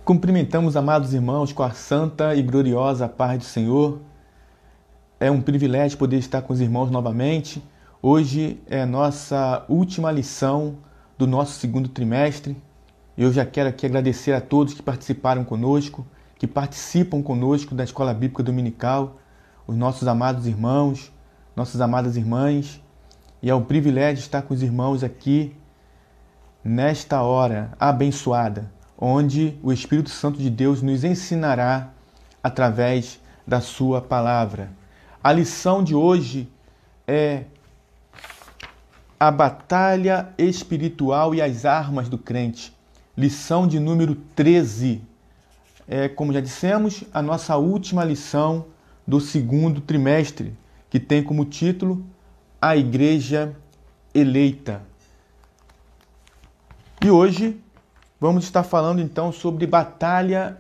Cumprimentamos, amados irmãos, com a santa e gloriosa paz do Senhor. É um privilégio poder estar com os irmãos novamente. Hoje é a nossa última lição do nosso segundo trimestre. Eu já quero aqui agradecer a todos que participaram conosco, que participam conosco da Escola Bíblica Dominical, os nossos amados irmãos, nossas amadas irmãs. E é um privilégio estar com os irmãos aqui nesta hora abençoada, onde o Espírito Santo de Deus nos ensinará através da sua palavra. A lição de hoje é a batalha espiritual e as armas do crente. Lição de número 13. Como já dissemos, a nossa última lição do segundo trimestre, que tem como título A Igreja Eleita. E hoje vamos estar falando então sobre batalha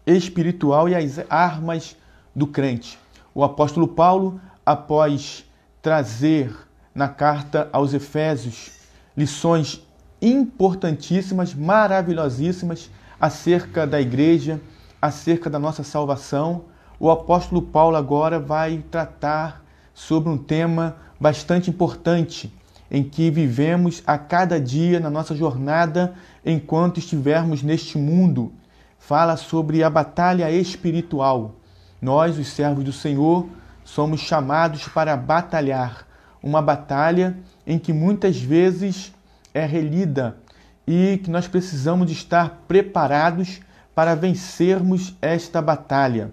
espiritual e as armas do crente. O apóstolo Paulo, após trazer na carta aos Efésios lições importantíssimas, maravilhosíssimas acerca da igreja, acerca da nossa salvação, o apóstolo Paulo agora vai tratar sobre um tema bastante importante em que vivemos a cada dia na nossa jornada enquanto estivermos neste mundo. Fala sobre a batalha espiritual. Nós, os servos do Senhor, somos chamados para batalhar. Uma batalha em que muitas vezes é relida e que nós precisamos de estar preparados para vencermos esta batalha.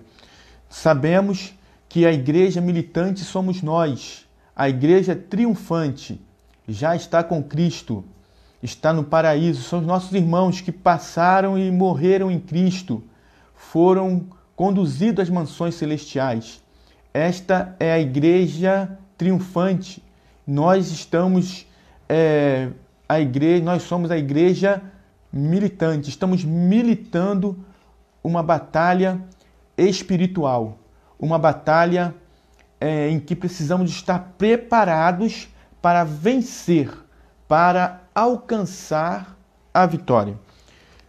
Sabemos que a igreja militante somos nós. A igreja triunfante já está com Cristo, está no paraíso. São os nossos irmãos que passaram e morreram em Cristo, foram conduzidos às mansões celestiais. Esta é a igreja triunfante. Nós somos a igreja militante. Estamos militando uma batalha espiritual, uma batalha em que precisamos estar preparados para vencer, para alcançar a vitória.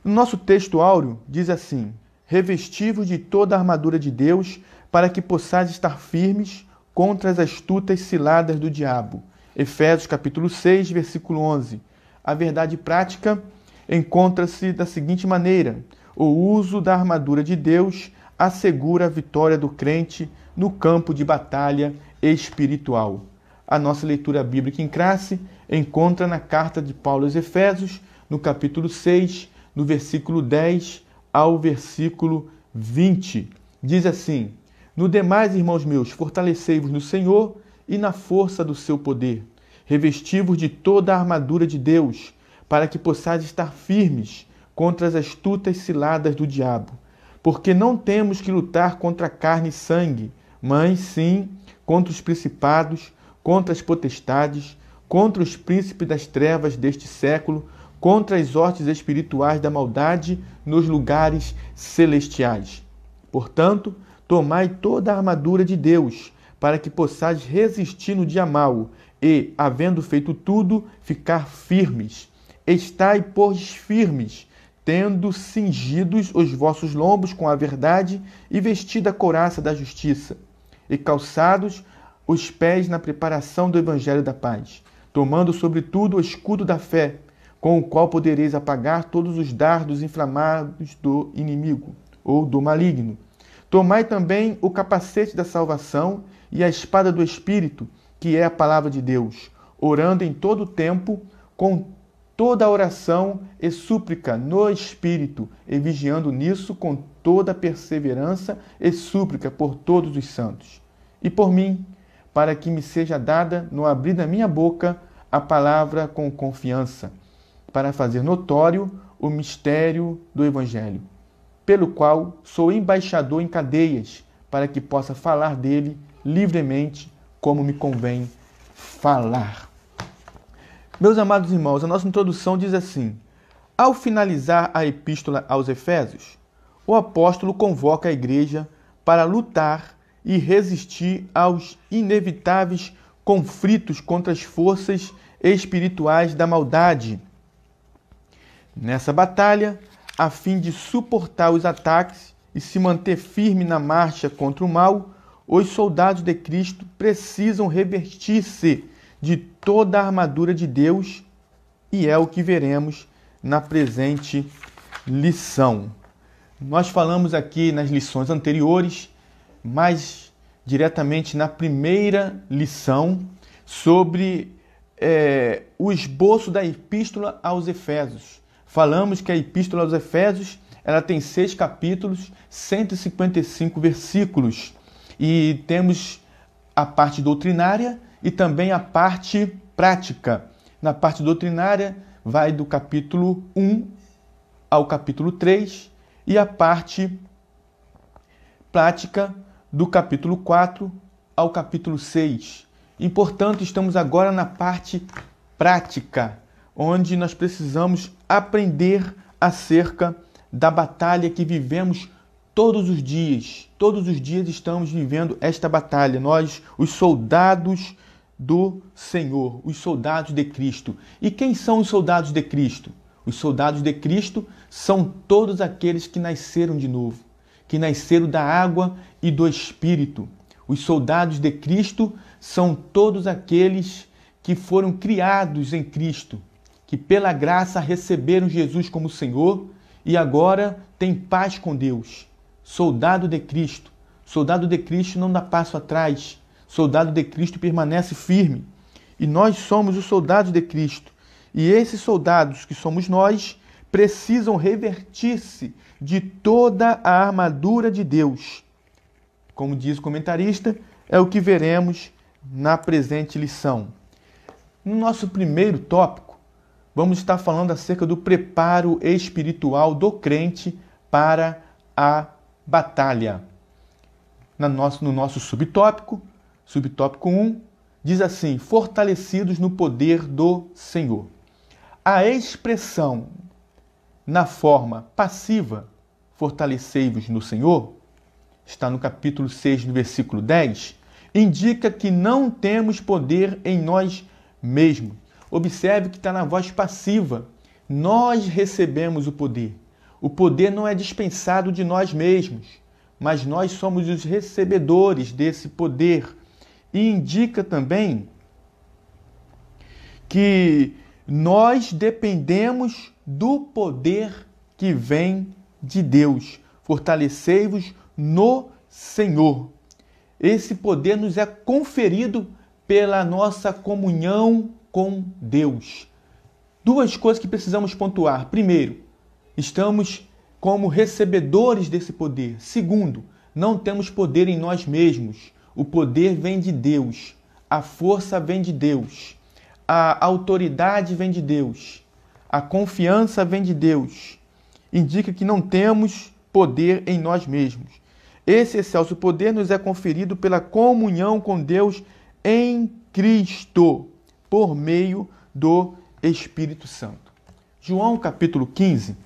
No nosso texto áureo diz assim: revestivos de toda a armadura de Deus, para que possais estar firmes contra as astutas ciladas do diabo. Efésios capítulo 6, versículo 11. A verdade prática encontra-se da seguinte maneira: o uso da armadura de Deus assegura a vitória do crente no campo de batalha espiritual. A nossa leitura bíblica em classe encontra na carta de Paulo aos Efésios, no capítulo 6, no versículo 10 ao versículo 20. Diz assim: no demais, irmãos meus, fortalecei-vos no Senhor e na força do seu poder. Revesti-vos de toda a armadura de Deus, para que possais estar firmes contra as astutas ciladas do diabo. Porque não temos que lutar contra carne e sangue, mas sim contra os principados, contra as potestades, contra os príncipes das trevas deste século, contra as hostes espirituais da maldade nos lugares celestiais. Portanto, tomai toda a armadura de Deus, para que possais resistir no dia mau e, havendo feito tudo, ficar firmes. Estai, pois, firmes, tendo cingidos os vossos lombos com a verdade e vestida a couraça da justiça, e calçados os pés na preparação do evangelho da paz, tomando sobretudo o escudo da fé, com o qual podereis apagar todos os dardos inflamados do inimigo ou do maligno. Tomai também o capacete da salvação e a espada do Espírito, que é a palavra de Deus, orando em todo o tempo, com toda a oração e súplica no Espírito, e vigiando nisso com toda perseverança e súplica por todos os santos. E por mim, para que me seja dada, no abrir da minha boca, a palavra com confiança, para fazer notório o mistério do Evangelho, pelo qual sou embaixador em cadeias, para que possa falar dele livremente, como me convém falar. Meus amados irmãos, a nossa introdução diz assim: ao finalizar a epístola aos Efésios, o apóstolo convoca a igreja para lutar e resistir aos inevitáveis conflitos contra as forças espirituais da maldade. Nessa batalha, a fim de suportar os ataques e se manter firme na marcha contra o mal, os soldados de Cristo precisam revestir-se de toda a armadura de Deus, e é o que veremos na presente lição. Nós falamos aqui nas lições anteriores, mais diretamente na primeira lição, sobre o esboço da Epístola aos Efésios. Falamos que a Epístola aos Efésios ela tem 6 capítulos, 155 versículos. E temos a parte doutrinária e também a parte prática. Na parte doutrinária vai do capítulo 1 ao capítulo 3 e a parte prática do capítulo 4 ao capítulo 6. E, portanto, estamos agora na parte prática, onde nós precisamos aprender acerca da batalha que vivemos todos os dias. Todos os dias estamos vivendo esta batalha. Nós, os soldados do Senhor, os soldados de Cristo. E quem são os soldados de Cristo? Os soldados de Cristo são todos aqueles que nasceram de novo, que nasceram da água e do Espírito. Os soldados de Cristo são todos aqueles que foram criados em Cristo, que pela graça receberam Jesus como Senhor e agora têm paz com Deus. Soldado de Cristo. Soldado de Cristo não dá passo atrás. Soldado de Cristo permanece firme. E nós somos os soldados de Cristo. E esses soldados que somos nós precisam revestir-se de toda a armadura de Deus. Como diz o comentarista, é o que veremos na presente lição. No nosso primeiro tópico, vamos estar falando acerca do preparo espiritual do crente para a batalha. No nosso subtópico 1, diz assim: fortalecidos no poder do Senhor. A expressão na forma passiva, fortalecei-vos no Senhor, está no capítulo 6, no versículo 10, indica que não temos poder em nós mesmos. Observe que está na voz passiva. Nós recebemos o poder. O poder não é dispensado de nós mesmos, mas nós somos os recebedores desse poder. E indica também que nós dependemos do poder que vem de Deus. Fortalecei-vos no Senhor. Esse poder nos é conferido pela nossa comunhão com Deus. Duas coisas que precisamos pontuar. Primeiro, estamos como recebedores desse poder. Segundo, não temos poder em nós mesmos. O poder vem de Deus. A força vem de Deus. A autoridade vem de Deus. A confiança vem de Deus. Indica que não temos poder em nós mesmos. Esse excelso poder nos é conferido pela comunhão com Deus em Cristo, por meio do Espírito Santo. João capítulo 15.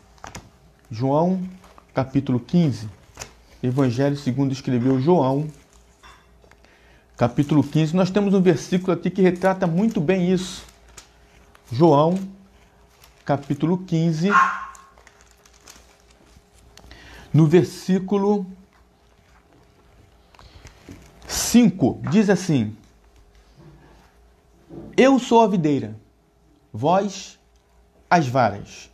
João capítulo 15. Evangelho segundo escreveu João. Capítulo 15. Nós temos um versículo aqui que retrata muito bem isso. João capítulo 15. No versículo 5, diz assim: eu sou a videira, vós as varas.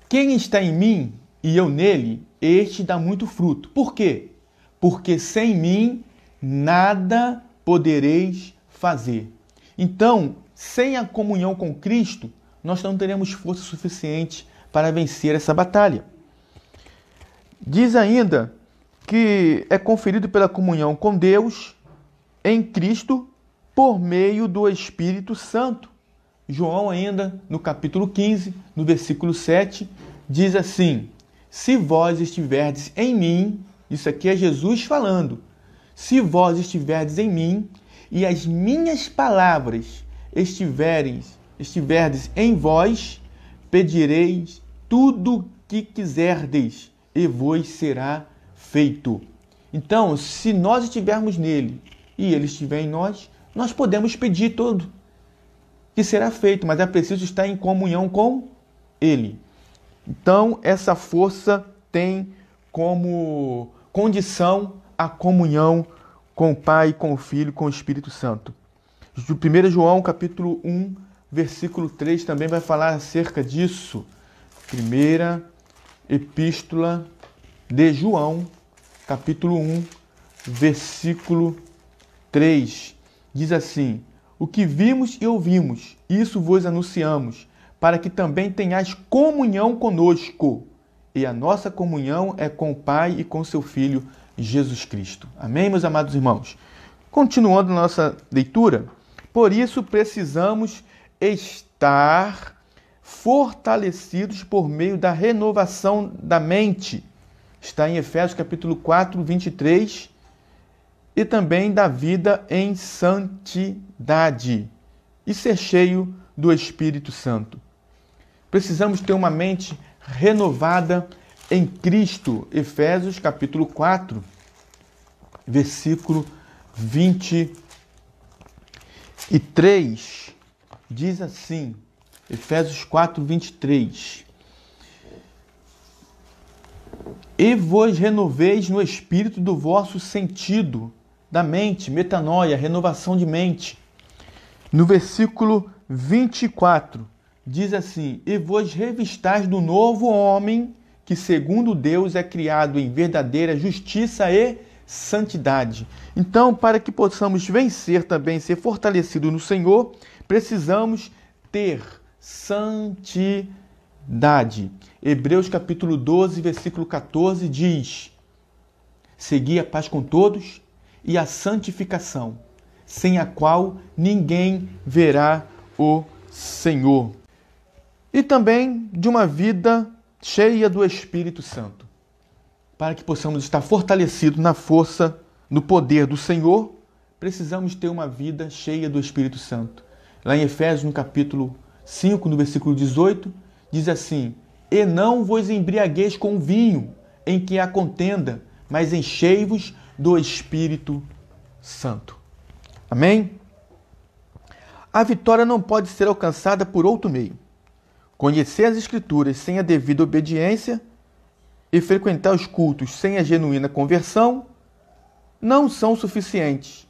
Quem está em mim e eu nele, este dá muito fruto. Por quê? Porque sem mim nada podereis fazer. Então, sem a comunhão com Cristo, nós não teremos força suficiente para vencer essa batalha. Diz ainda que é conferido pela comunhão com Deus em Cristo por meio do Espírito Santo. João ainda, no capítulo 15, no versículo 7, diz assim: se vós estiverdes em mim, isso aqui é Jesus falando, se vós estiverdes em mim e as minhas palavras estiverdes em vós, pedireis tudo que quiserdes e vos será feito. Então, se nós estivermos nele e ele estiver em nós, nós podemos pedir tudo que será feito, mas é preciso estar em comunhão com ele. Então, essa força tem como condição a comunhão com o Pai, com o Filho, com o Espírito Santo. 1 João, capítulo 1, versículo 3, também vai falar acerca disso. Primeira Epístola de João, capítulo 1, versículo 3. Diz assim: o que vimos e ouvimos, isso vos anunciamos, para que também tenhais comunhão conosco. E a nossa comunhão é com o Pai e com seu Filho, Jesus Cristo. Amém, meus amados irmãos? Continuando nossa leitura, por isso precisamos estar fortalecidos por meio da renovação da mente. Está em Efésios capítulo 4, 23, e também da vida em santidade e ser cheio do Espírito Santo. Precisamos ter uma mente renovada em Cristo. Efésios capítulo 4, versículo 23, diz assim, Efésios 4, 23. E vos renoveis no espírito do vosso sentido, da mente, metanoia, renovação de mente. No versículo 24, diz assim: e vos revistais do novo homem, que segundo Deus é criado em verdadeira justiça e santidade. Então, para que possamos vencer também, ser fortalecidos no Senhor, precisamos ter santidade. Hebreus capítulo 12, versículo 14 diz: segui a paz com todos e a santificação, sem a qual ninguém verá o Senhor. E também de uma vida cheia do Espírito Santo, para que possamos estar fortalecidos na força, no poder do Senhor, precisamos ter uma vida cheia do Espírito Santo. Lá em Efésios, no capítulo 5, no versículo 18, diz assim: e não vos embriagueis com vinho, em que há contenda, mas enchei-vos do Espírito Santo. Amém? A vitória não pode ser alcançada por outro meio. Conhecer as Escrituras sem a devida obediência e frequentar os cultos sem a genuína conversão não são suficientes.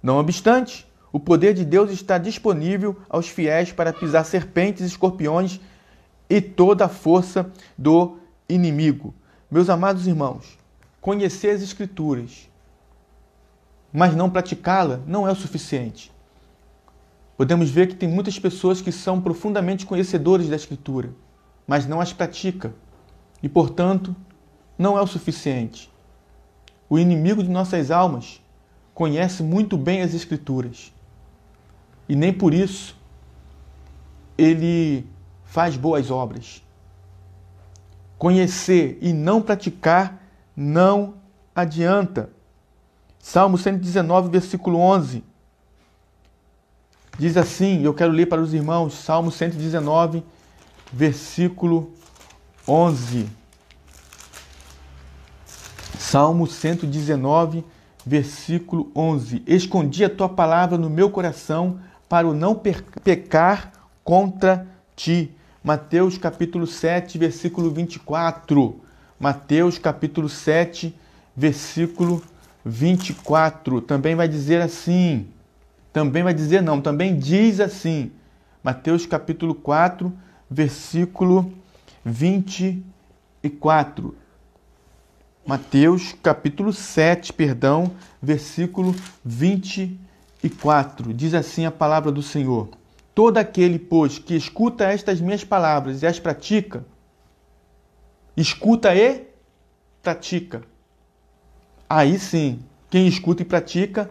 Não obstante, o poder de Deus está disponível aos fiéis para pisar serpentes, escorpiões e toda a força do inimigo. Meus amados irmãos, conhecer as Escrituras, mas não praticá-la, não é o suficiente. Podemos ver que tem muitas pessoas que são profundamente conhecedores da Escritura, mas não as praticam. E, portanto, não é o suficiente. O inimigo de nossas almas conhece muito bem as Escrituras. E nem por isso ele faz boas obras. Conhecer e não praticar não adianta. Salmo 119, versículo 11. Diz assim, eu quero ler para os irmãos, Salmo 119, versículo 11. Salmo 119, versículo 11. Escondi a tua palavra no meu coração para o não pecar contra ti. Mateus capítulo 7, versículo 24. Mateus capítulo 7, versículo 24. Também vai dizer assim. Também vai dizer não, também diz assim. Mateus capítulo 4, versículo 24. Mateus capítulo 7, versículo 24. Diz assim a palavra do Senhor: todo aquele, pois, que escuta estas minhas palavras e as pratica, escuta e pratica. Aí sim, quem escuta e pratica,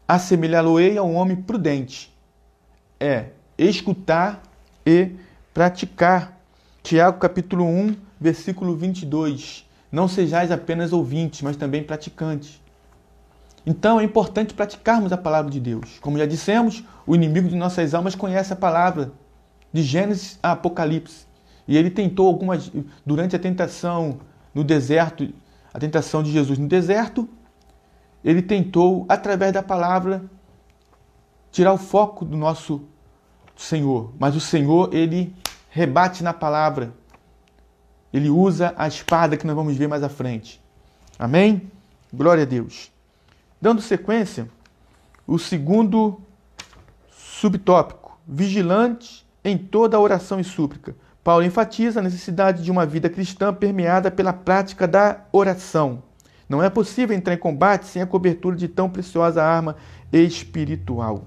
assemelhá-lo-ei a um homem prudente. É escutar e praticar. Tiago capítulo 1, versículo 22. Não sejais apenas ouvintes, mas também praticantes. Então é importante praticarmos a palavra de Deus. Como já dissemos, o inimigo de nossas almas conhece a palavra de Gênesis a Apocalipse. E ele tentou durante a tentação no deserto, a tentação de Jesus no deserto, ele tentou, através da palavra, tirar o foco do nosso Senhor. Mas o Senhor, ele rebate na palavra. Ele usa a espada que nós vamos ver mais à frente. Amém? Glória a Deus. Dando sequência, o segundo subtópico, vigilante em toda oração e súplica. Paulo enfatiza a necessidade de uma vida cristã permeada pela prática da oração. Não é possível entrar em combate sem a cobertura de tão preciosa arma espiritual.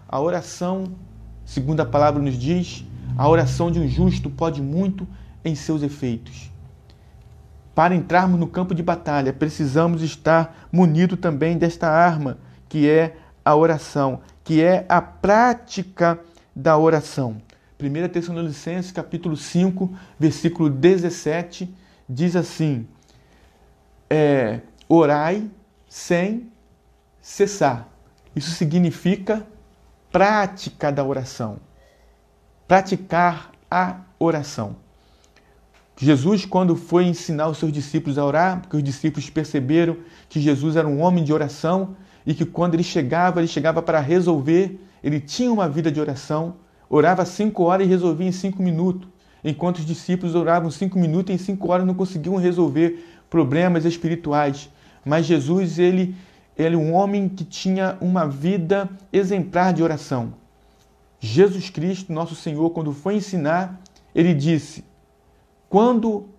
A oração, segundo a palavra nos diz, a oração de um justo pode muito em seus efeitos. Para entrarmos no campo de batalha, precisamos estar munidos também desta arma, que é a oração, que é a prática da oração. 1 Tessalonicenses, capítulo 5, versículo 17, diz assim, orai sem cessar. Isso significa prática da oração. Praticar a oração. Jesus, quando foi ensinar os seus discípulos a orar, porque os discípulos perceberam que Jesus era um homem de oração e que quando ele chegava para resolver, ele tinha uma vida de oração, orava 5 horas e resolvia em 5 minutos, enquanto os discípulos oravam 5 minutos e em 5 horas não conseguiam resolver problemas espirituais. Mas Jesus, ele é um homem que tinha uma vida exemplar de oração. Jesus Cristo, nosso Senhor, quando foi ensinar, ele disse, quando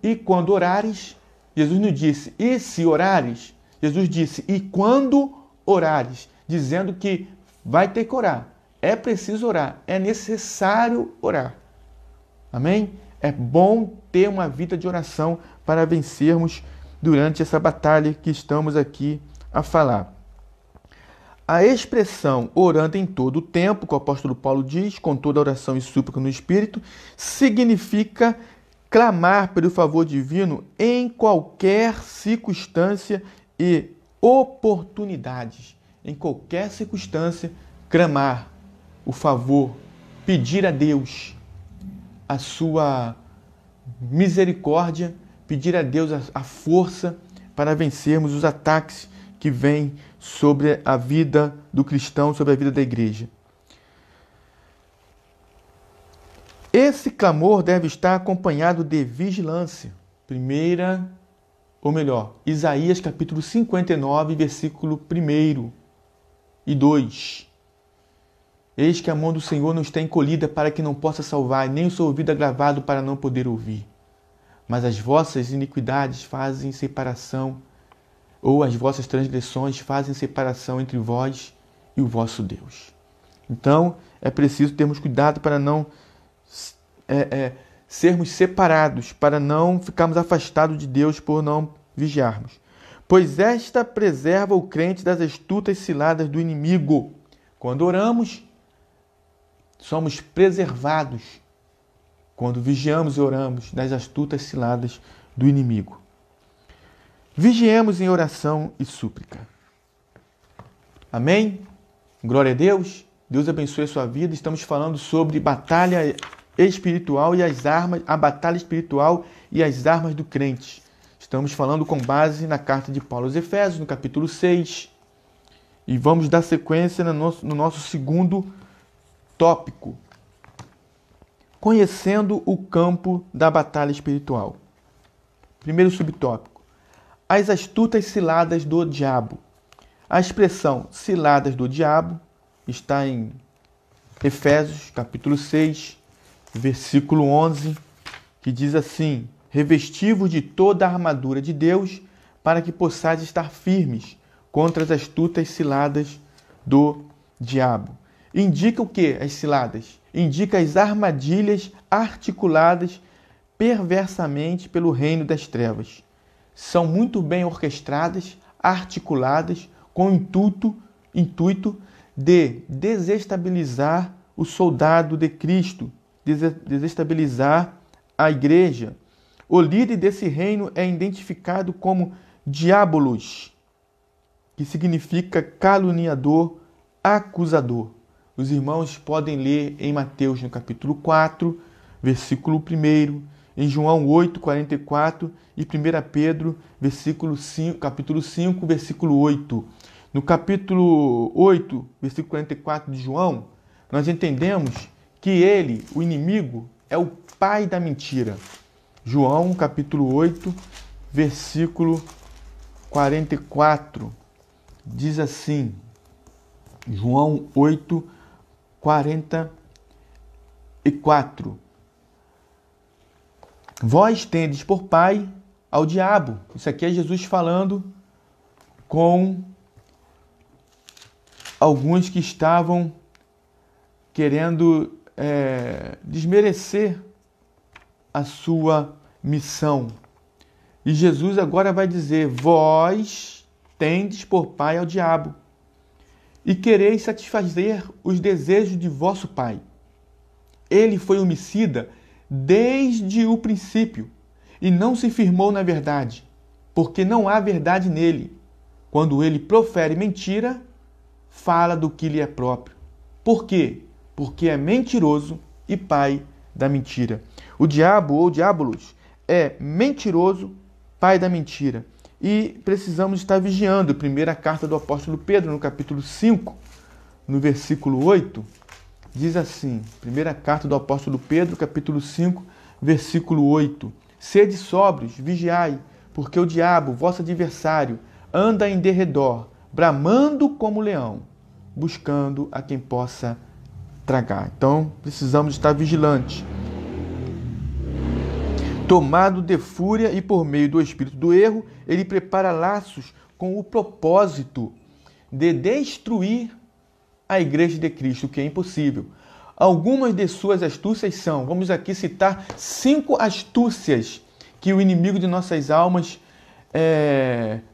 orares, Jesus não disse, e se orares? Jesus disse, e quando orares? Dizendo que vai ter que orar, é preciso orar, é necessário orar. Amém? É bom ter uma vida de oração para vencermos durante essa batalha que estamos aqui a falar. A expressão orando em todo o tempo, que o apóstolo Paulo diz, com toda oração e súplica no Espírito, significa clamar pelo favor divino em qualquer circunstância e oportunidades. Em qualquer circunstância, clamar o favor, pedir a Deus a sua misericórdia, pedir a Deus a força para vencermos os ataques que vêm sobre a vida do cristão, sobre a vida da igreja. Esse clamor deve estar acompanhado de vigilância. Isaías capítulo 59, versículo 1 e 2. Eis que a mão do Senhor não está encolhida para que não possa salvar, nem o seu ouvido agravado para não poder ouvir. Mas as vossas iniquidades fazem separação, ou as vossas transgressões fazem separação entre vós e o vosso Deus. Então, é preciso termos cuidado para não sermos separados, para não ficarmos afastados de Deus por não vigiarmos. Pois esta preserva o crente das astutas ciladas do inimigo. Quando oramos, somos preservados. Quando vigiamos e oramos das astutas ciladas do inimigo. Vigiemos em oração e súplica. Amém? Glória a Deus. Deus abençoe a sua vida. Estamos falando sobre batalha espiritual e as armas, a batalha espiritual e as armas do crente. Estamos falando com base na carta de Paulo aos Efésios, no capítulo 6. E vamos dar sequência no nosso segundo tópico. Conhecendo o campo da batalha espiritual. Primeiro subtópico. As astutas ciladas do diabo. A expressão ciladas do diabo está em Efésios, capítulo 6, versículo 11, que diz assim, revesti-vos de toda a armadura de Deus, para que possais estar firmes contra as astutas ciladas do diabo. Indica o que as ciladas? Indica as armadilhas articuladas perversamente pelo reino das trevas. São muito bem orquestradas, articuladas, com o intuito de desestabilizar o soldado de Cristo, desestabilizar a igreja. O líder desse reino é identificado como diabolos, que significa caluniador, acusador. Os irmãos podem ler em Mateus, no capítulo 4, versículo 1, em João 8, 44 e 1 Pedro, capítulo 5, versículo 8. No capítulo 8, versículo 44 de João, nós entendemos que ele, o inimigo, é o pai da mentira. João, capítulo 8, versículo 44, diz assim, João 8, 44. Vós tendes por pai ao diabo. Isso aqui é Jesus falando com alguns que estavam querendo desmerecer a sua missão. E Jesus agora vai dizer, vós tendes por pai ao diabo, e quereis satisfazer os desejos de vosso pai. Ele foi homicida desde o princípio, e não se firmou na verdade, porque não há verdade nele. Quando ele profere mentira, fala do que lhe é próprio. Por quê? Porque é mentiroso e pai da mentira. O diabo, ou diabolos, é mentiroso, pai da mentira. E precisamos estar vigiando. Primeira carta do apóstolo Pedro, no capítulo 5, no versículo 8, diz assim, primeira carta do apóstolo Pedro, capítulo 5, versículo 8. Sede sóbrios, vigiai, porque o diabo, vosso adversário, anda em derredor, bramando como leão, buscando a quem possa tragar. Então, precisamos estar vigilantes. Tomado de fúria e por meio do espírito do erro, ele prepara laços com o propósito de destruir a igreja de Cristo, o que é impossível. Algumas de suas astúcias são, vamos aqui citar 5 astúcias que o inimigo de nossas almas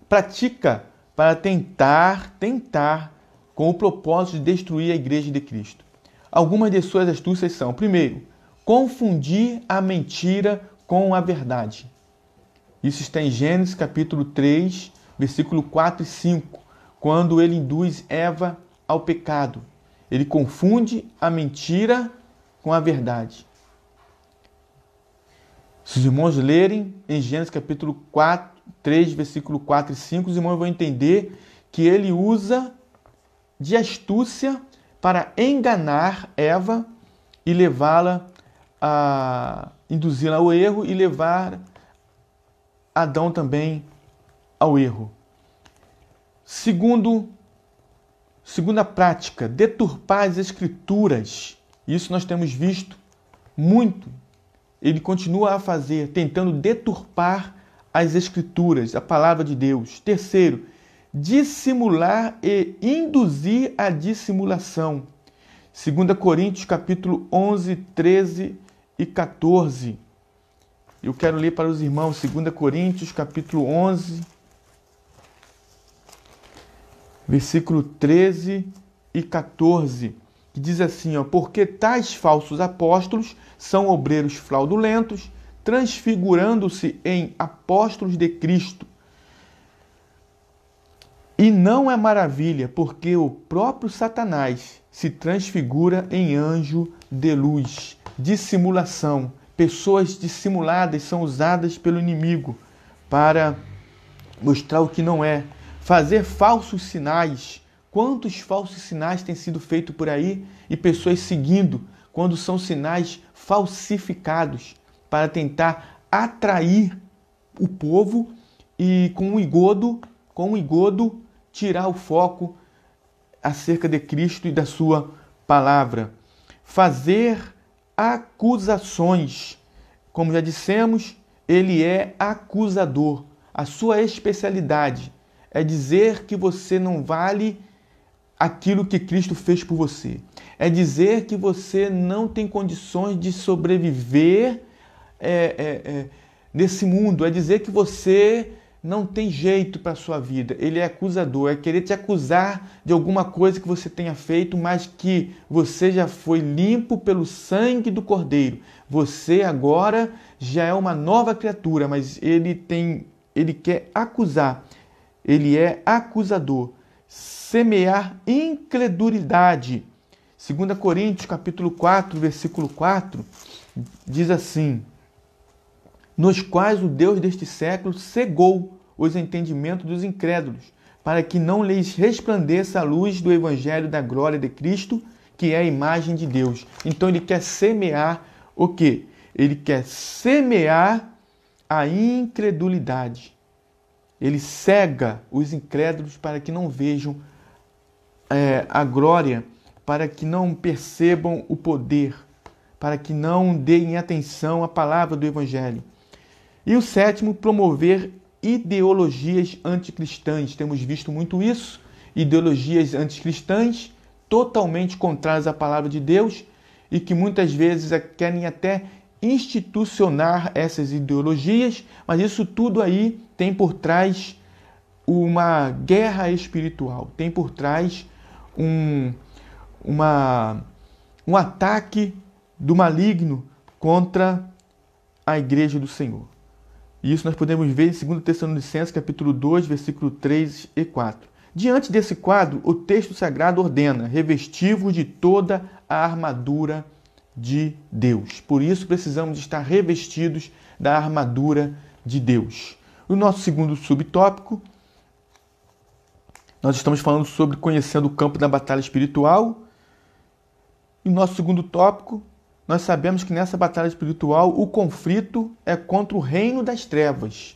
pratica para tentar com o propósito de destruir a igreja de Cristo. Algumas de suas astúcias são, primeiro, confundir a mentira com a verdade. Isso está em Gênesis capítulo 3, versículo 4 e 5, quando ele induz Eva ao pecado. Ele confunde a mentira com a verdade. Se os irmãos lerem em Gênesis capítulo 3, versículo 4 e 5, os irmãos vão entender que ele usa de astúcia para enganar Eva e levá-la a induzi-la ao erro e levar Adão também ao erro. Segunda prática, deturpar as escrituras. Isso nós temos visto muito. Ele continua a fazer, tentando deturpar as escrituras, a palavra de Deus. Terceiro, dissimular e induzir a dissimulação. 2 Coríntios capítulo 11, 13 e 14. Eu quero ler para os irmãos 2 Coríntios capítulo 11, versículo 13 e 14, que diz assim, porque tais falsos apóstolos são obreiros fraudulentos, transfigurando-se em apóstolos de Cristo. E não é maravilha, porque o próprio Satanás se transfigura em anjo de luz. Dissimulação. Pessoas dissimuladas são usadas pelo inimigo para mostrar o que não é. Fazer falsos sinais. Quantos falsos sinais têm sido feitos por aí e pessoas seguindo quando são sinais falsificados para tentar atrair o povo e com um engodo tirar o foco acerca de Cristo e da sua palavra. Fazer acusações. Como já dissemos, ele é acusador. A sua especialidade é dizer que você não vale aquilo que Cristo fez por você. É dizer que você não tem condições de sobreviver nesse mundo. É dizer que você não tem jeito para a sua vida. Ele é acusador, é querer te acusar de alguma coisa que você tenha feito, mas que você já foi limpo pelo sangue do Cordeiro. Você agora já é uma nova criatura, mas ele quer acusar. Ele é acusador. Semear incredulidade. 2 Coríntios capítulo 4, versículo 4, diz assim: nos quais o Deus deste século cegou os entendimentos dos incrédulos, para que não lhes resplandeça a luz do evangelho da glória de Cristo, que é a imagem de Deus. Então ele quer semear o quê? Ele quer semear a incredulidade. Ele cega os incrédulos para que não vejam a glória, para que não percebam o poder, para que não deem atenção à palavra do Evangelho. E o sétimo, promover ideologias anticristãs. Temos visto muito isso, ideologias anticristãs, totalmente contrárias à palavra de Deus e que muitas vezes querem até institucionar essas ideologias, mas isso tudo aí tem por trás uma guerra espiritual, tem por trás um ataque do maligno contra a igreja do Senhor. E isso nós podemos ver em 2 Tessalonicenses, capítulo 2, versículo 3 e 4. Diante desse quadro, o texto sagrado ordena: revesti-vos de toda a armadura de Deus. Por isso precisamos estar revestidos da armadura de Deus. O nosso segundo subtópico, nós estamos falando sobre conhecendo o campo da batalha espiritual. E o nosso segundo tópico, nós sabemos que nessa batalha espiritual o conflito é contra o reino das trevas.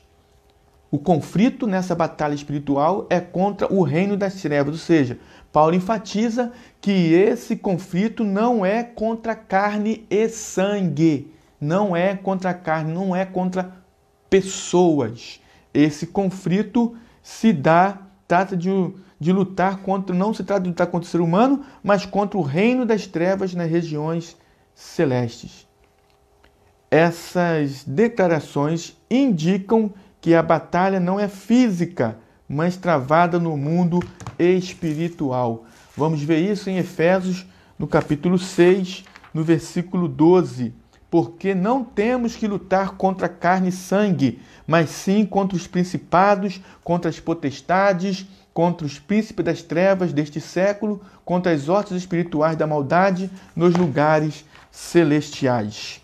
O conflito nessa batalha espiritual é contra o reino das trevas, ou seja, Paulo enfatiza que esse conflito não é contra carne e sangue, não é contra carne, não é contra pessoas. Esse conflito trata de lutar contra, não se trata de lutar contra o ser humano, mas contra o reino das trevas nas regiões celestes. Essas declarações indicam que a batalha não é física, mas travada no mundo espiritual. Vamos ver isso em Efésios, no capítulo 6, no versículo 12. Porque não temos que lutar contra carne e sangue, mas sim contra os principados, contra as potestades, contra os príncipes das trevas deste século, contra as hostes espirituais da maldade nos lugares celestiais.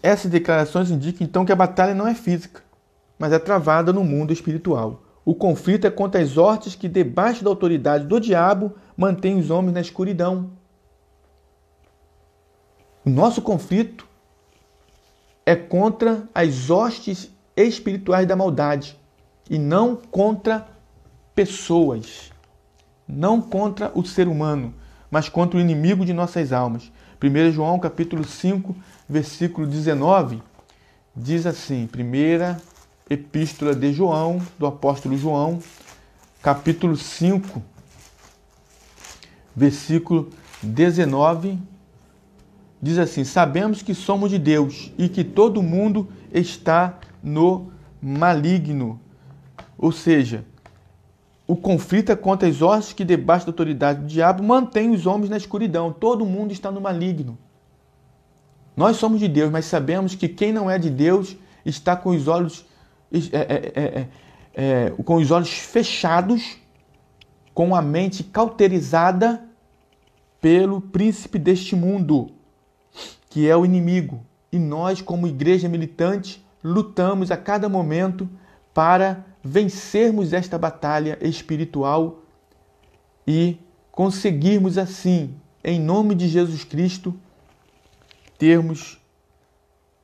Essas declarações indicam então que a batalha não é física, mas é travada no mundo espiritual. O conflito é contra as hostes que, debaixo da autoridade do diabo, mantêm os homens na escuridão. O nosso conflito é contra as hostes espirituais da maldade e não contra pessoas, não contra o ser humano, mas contra o inimigo de nossas almas. 1 João capítulo 5, versículo 19, diz assim, primeira epístola de João, do apóstolo João, capítulo 5, versículo 19, diz assim: sabemos que somos de Deus e que todo mundo está no maligno. Ou seja, o conflito é contra as hostes que, debaixo da autoridade do diabo, mantém os homens na escuridão. Todo mundo está no maligno. Nós somos de Deus, mas sabemos que quem não é de Deus está com os olhos fechados, com a mente cauterizada pelo príncipe deste mundo, que é o inimigo. E nós, como igreja militante, lutamos a cada momento para vencermos esta batalha espiritual e conseguirmos assim, em nome de Jesus Cristo, termos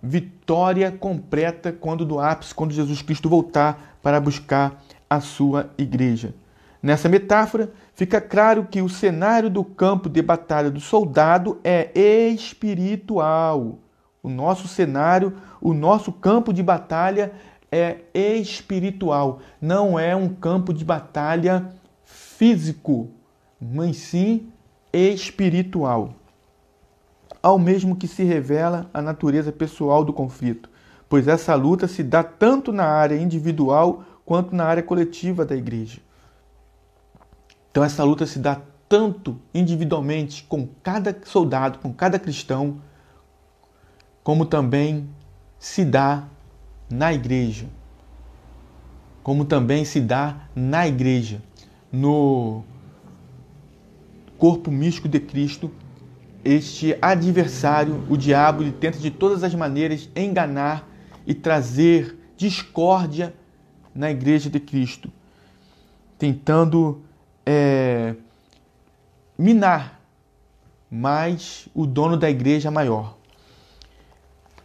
vitória completa quando do ápice, quando Jesus Cristo voltar para buscar a sua igreja. Nessa metáfora, fica claro que o cenário do campo de batalha do soldado é espiritual. O nosso cenário, o nosso campo de batalha é espiritual. Não é um campo de batalha físico, mas sim espiritual. Ao mesmo que se revela a natureza pessoal do conflito, pois essa luta se dá tanto na área individual quanto na área coletiva da igreja. Então essa luta se dá tanto individualmente com cada soldado, com cada cristão, como também se dá na igreja. Como também se dá na igreja, no corpo místico de Cristo. Este adversário, o diabo, ele tenta de todas as maneiras enganar e trazer discórdia na igreja de Cristo, tentando minar mas o dono da igreja é maior.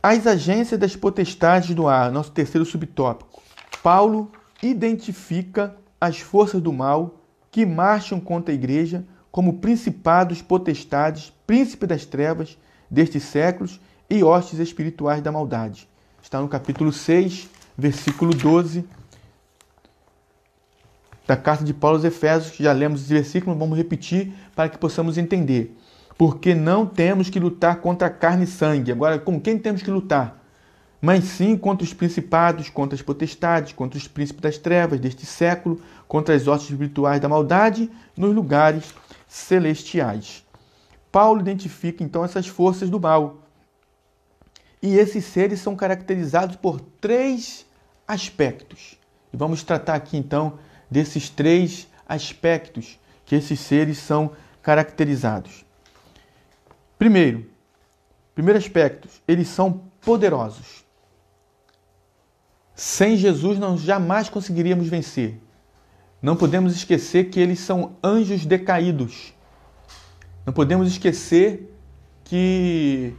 As agências das potestades do ar, nosso terceiro subtópico. Paulo identifica as forças do mal que marcham contra a igreja como principados, potestades, príncipes das trevas destes séculos e hostes espirituais da maldade. Está no capítulo 6, versículo 12 da carta de Paulo aos Efésios. Já lemos esse versículo, vamos repetir para que possamos entender. Porque não temos que lutar contra carne e sangue. Agora, com quem temos que lutar? Mas sim contra os principados, contra as potestades, contra os príncipes das trevas deste século, contra as hostes espirituais da maldade nos lugares celestiais. Paulo identifica então essas forças do mal. E esses seres são caracterizados por 3 aspectos. E vamos tratar aqui então desses 3 aspectos que esses seres são caracterizados. Primeiro aspecto, eles são poderosos. Sem Jesus nós jamais conseguiríamos vencer. Não podemos esquecer que eles são anjos decaídos. Não podemos esquecer que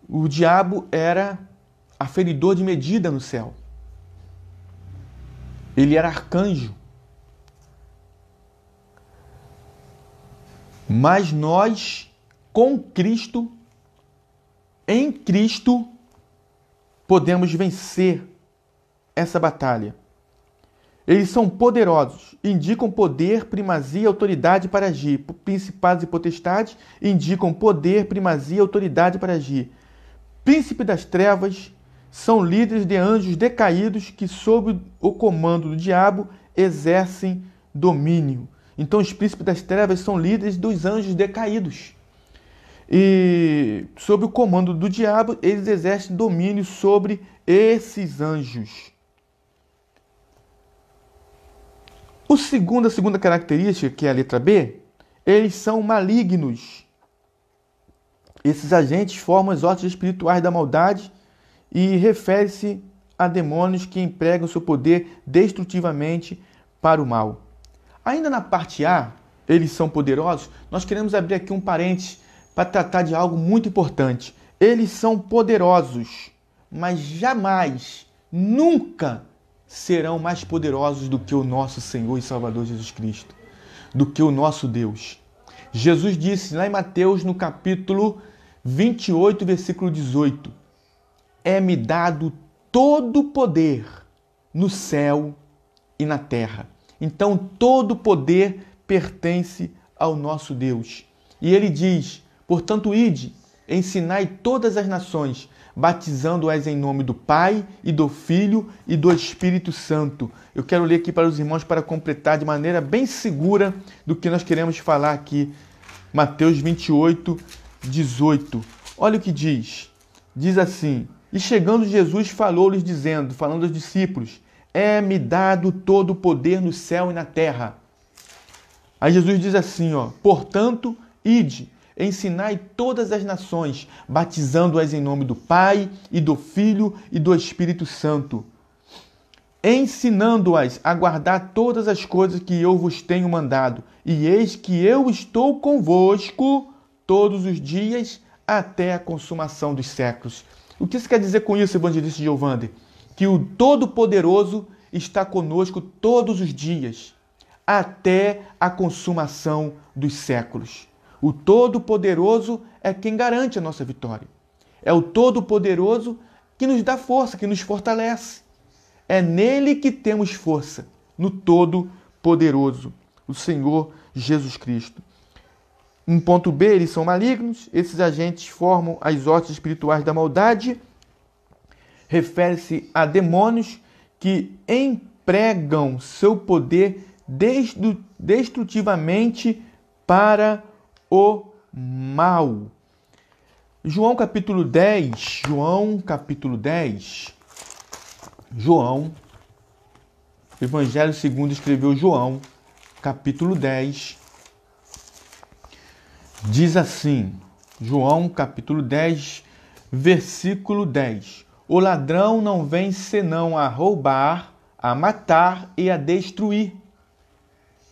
o diabo era aferidor de medida no céu. Ele era arcanjo. Mas nós, com Cristo, em Cristo, podemos vencer essa batalha. Eles são poderosos, indicam poder, primazia e autoridade para agir. Principados e potestades indicam poder, primazia e autoridade para agir. Príncipe das trevas são líderes de anjos decaídos que, sob o comando do diabo, exercem domínio. Então, os príncipes das trevas são líderes dos anjos decaídos. E, sob o comando do diabo, eles exercem domínio sobre esses anjos. A segunda característica, que é a letra B, eles são malignos. Esses agentes formam as hostes espirituais da maldade e refere-se a demônios que empregam seu poder destrutivamente para o mal. Ainda na parte A, eles são poderosos, nós queremos abrir aqui um parênteses para tratar de algo muito importante. Eles são poderosos, mas jamais, nunca serão mais poderosos do que o nosso Senhor e Salvador Jesus Cristo, do que o nosso Deus. Jesus disse lá em Mateus, no capítulo 28, versículo 18, é-me dado todo o poder no céu e na terra. Então, todo o poder pertence ao nosso Deus. E ele diz, portanto, ide, ensinai todas as nações, batizando-as em nome do Pai e do Filho e do Espírito Santo. Eu quero ler aqui para os irmãos para completar de maneira bem segura do que nós queremos falar aqui. Mateus 28, 18. Olha o que diz. Diz assim, e chegando Jesus falou-lhes dizendo, falando aos discípulos, é-me dado todo o poder no céu e na terra. Aí Jesus diz assim, portanto, ide, ensinai todas as nações, batizando-as em nome do Pai e do Filho e do Espírito Santo, ensinando-as a guardar todas as coisas que eu vos tenho mandado. E eis que eu estou convosco todos os dias até a consumação dos séculos. O que isso quer dizer com isso, evangelista Giovanni? Que o Todo-Poderoso está conosco todos os dias, até a consumação dos séculos. O Todo-Poderoso é quem garante a nossa vitória. É o Todo-Poderoso que nos dá força, que nos fortalece. É nele que temos força, no Todo-Poderoso, o Senhor Jesus Cristo. Em ponto B, eles são malignos. Esses agentes formam as hostes espirituais da maldade. Refere-se a demônios que empregam seu poder destrutivamente para o mal. João capítulo 10, Evangelho segundo escreveu João, capítulo 10, diz assim, João capítulo 10, versículo 10. O ladrão não vem senão a roubar, a matar e a destruir.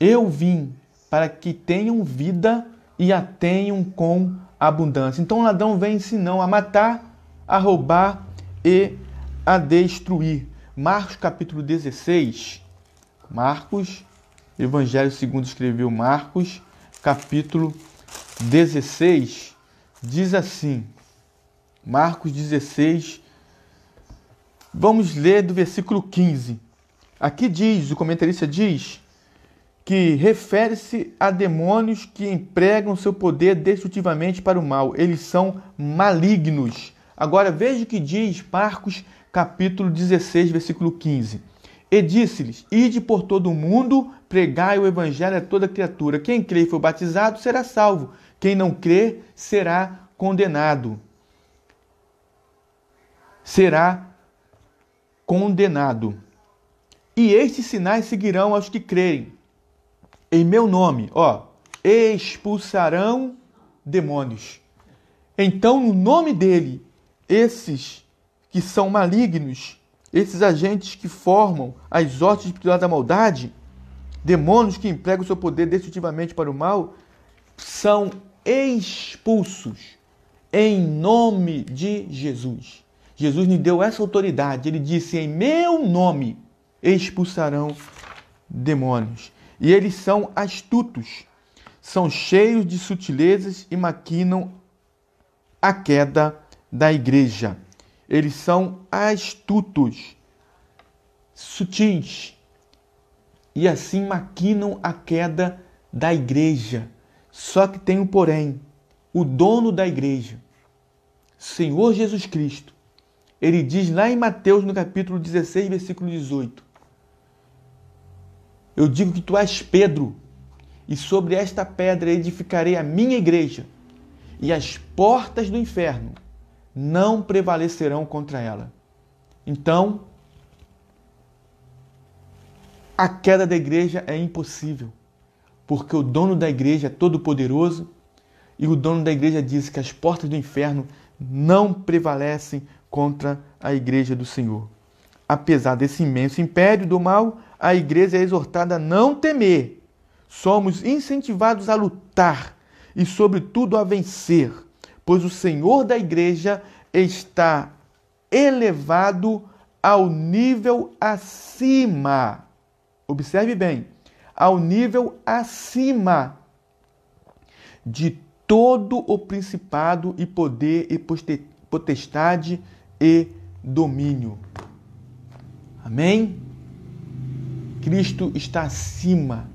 Eu vim para que tenham vida e a tenham com abundância. Então o ladrão vem senão a matar, a roubar e a destruir. Marcos capítulo 16, Marcos, Evangelho segundo escreveu Marcos, capítulo 16, diz assim, Marcos 16, vamos ler do versículo 15. Aqui diz, o comentarista diz, que refere-se a demônios que empregam seu poder destrutivamente para o mal. Eles são malignos. Agora veja o que diz Marcos capítulo 16, versículo 15. E disse-lhes, ide por todo o mundo, pregai o evangelho a toda criatura. Quem crê e for batizado será salvo. Quem não crê será condenado. Será condenado. E estes sinais seguirão aos que crerem. Em meu nome, expulsarão demônios. Então, no nome dele, esses que são malignos, esses agentes que formam as hostes espirituais da maldade, demônios que empregam o seu poder destrutivamente para o mal, são expulsos em nome de Jesus. Jesus nos deu essa autoridade. Ele disse, em meu nome expulsarão demônios. E eles são astutos, são cheios de sutilezas e maquinam a queda da igreja. Eles são astutos, sutis, e assim maquinam a queda da igreja. Só que tem um porém, o dono da igreja, Senhor Jesus Cristo, ele diz lá em Mateus, no capítulo 16, versículo 18, eu digo que tu és Pedro, e sobre esta pedra edificarei a minha igreja, e as portas do inferno não prevalecerão contra ela. Então, a queda da igreja é impossível, porque o dono da igreja é todo-poderoso, e o dono da igreja diz que as portas do inferno não prevalecem contra a igreja do Senhor. Apesar desse imenso império do mal, a igreja é exortada a não temer. Somos incentivados a lutar e, sobretudo, a vencer, pois o Senhor da igreja está elevado ao nível acima. Observe bem, ao nível acima de todo o principado e poder e potestade e domínio. Amém? Cristo está acima.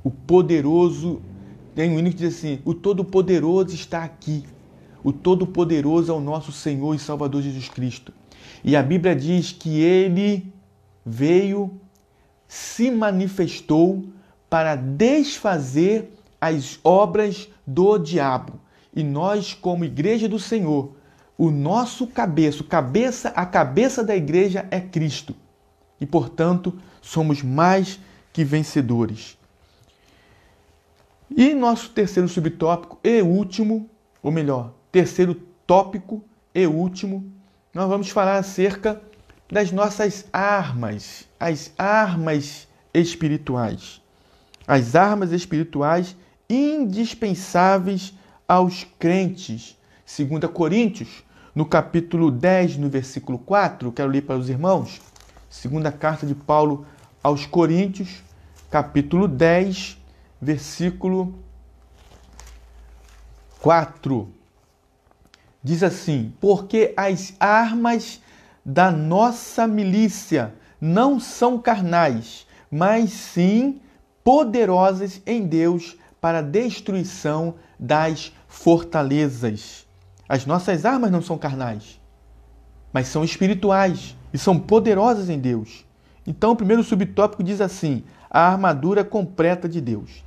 O poderoso, tem um hino que diz assim, o Todo-Poderoso está aqui. O Todo-Poderoso é o nosso Senhor e Salvador Jesus Cristo. E a Bíblia diz que Ele veio, se manifestou para desfazer as obras do diabo. E nós, como igreja do Senhor, o nosso a cabeça da igreja é Cristo. E, portanto, somos mais que vencedores. E nosso terceiro subtópico e último, ou melhor, terceiro tópico e último, nós vamos falar acerca das nossas armas, as armas espirituais. As armas espirituais indispensáveis aos crentes. 2 Coríntios, no capítulo 10, no versículo 4, quero ler para os irmãos. Segunda carta de Paulo aos Coríntios, capítulo 10, versículo 4. Diz assim, porque as armas da nossa milícia não são carnais, mas sim poderosas em Deus para a destruição das fortalezas. As nossas armas não são carnais, mas são espirituais e são poderosas em Deus. Então, o primeiro subtópico diz assim, a armadura completa de Deus.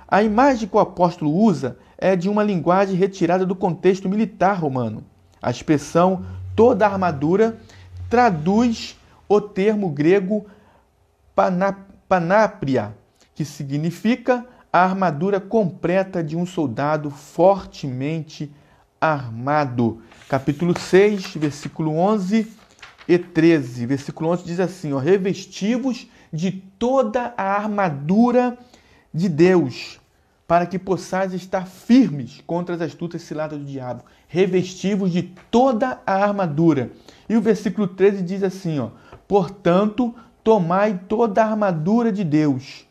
A imagem que o apóstolo usa é de uma linguagem retirada do contexto militar romano. A expressão toda a armadura traduz o termo grego panapria, que significa a armadura completa de um soldado fortemente armado. Capítulo 6, versículo 11 e 13. Versículo 11 diz assim, revestivos de toda a armadura de Deus, para que possais estar firmes contra as astutas ciladas do diabo, revestivos de toda a armadura. E o versículo 13 diz assim, portanto, tomai toda a armadura de Deus,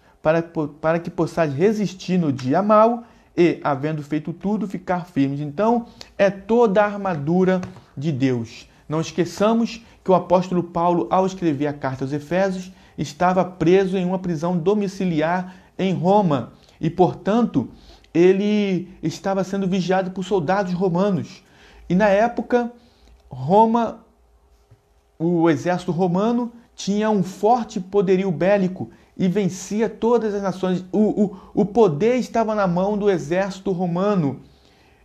para que possais resistir no dia mau e, havendo feito tudo, ficar firmes. Então, é toda a armadura de Deus. Não esqueçamos que o apóstolo Paulo, ao escrever a carta aos Efésios, estava preso em uma prisão domiciliar em Roma e, portanto, ele estava sendo vigiado por soldados romanos. E na época, Roma, o exército romano tinha um forte poderio bélico e vencia todas as nações. O poder estava na mão do exército romano.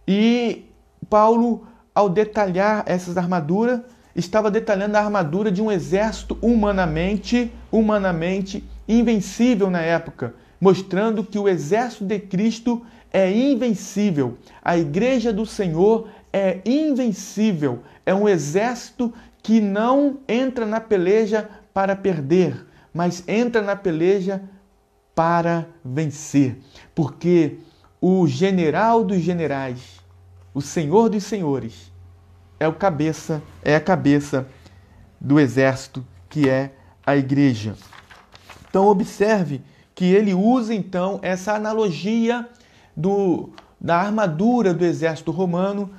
E Paulo, ao detalhar essas armaduras, estava detalhando a armadura de um exército humanamente invencível na época, mostrando que o exército de Cristo é invencível. A igreja do Senhor é invencível. É um exército que não entra na peleja para perder, mas entra na peleja para vencer. Porque o general dos generais, o Senhor dos senhores, é a cabeça do exército que é a igreja. Então observe que ele usa então essa analogia da armadura do exército romano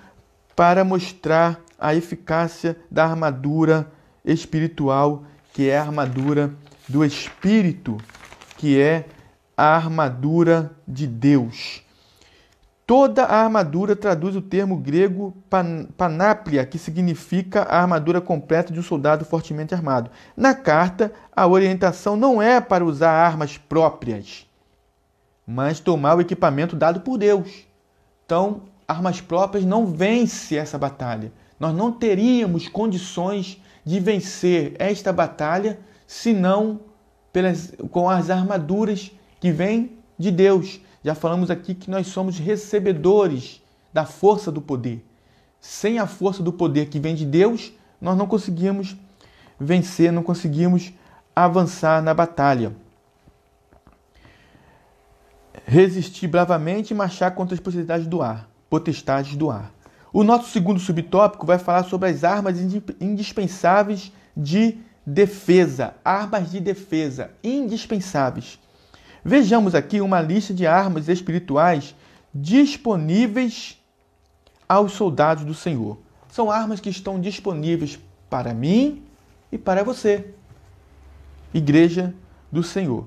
para mostrar a eficácia da armadura espiritual, que é a armadura do Espírito, que é a armadura de Deus. Toda a armadura traduz o termo grego panoplia, que significa a armadura completa de um soldado fortemente armado. Na carta, a orientação não é para usar armas próprias, mas tomar o equipamento dado por Deus. Então, armas próprias não vence essa batalha. Nós não teríamos condições de vencer esta batalha senão com as armaduras que vêm de Deus. Já falamos aqui que nós somos recebedores da força do poder. Sem a força do poder que vem de Deus, nós não conseguimos vencer, não conseguimos avançar na batalha. Resistir bravamente e marchar contra as potestades do ar. O nosso segundo subtópico vai falar sobre as armas indispensáveis de defesa. Armas de defesa indispensáveis. Vejamos aqui uma lista de armas espirituais disponíveis aos soldados do Senhor. São armas que estão disponíveis para mim e para você, Igreja do Senhor.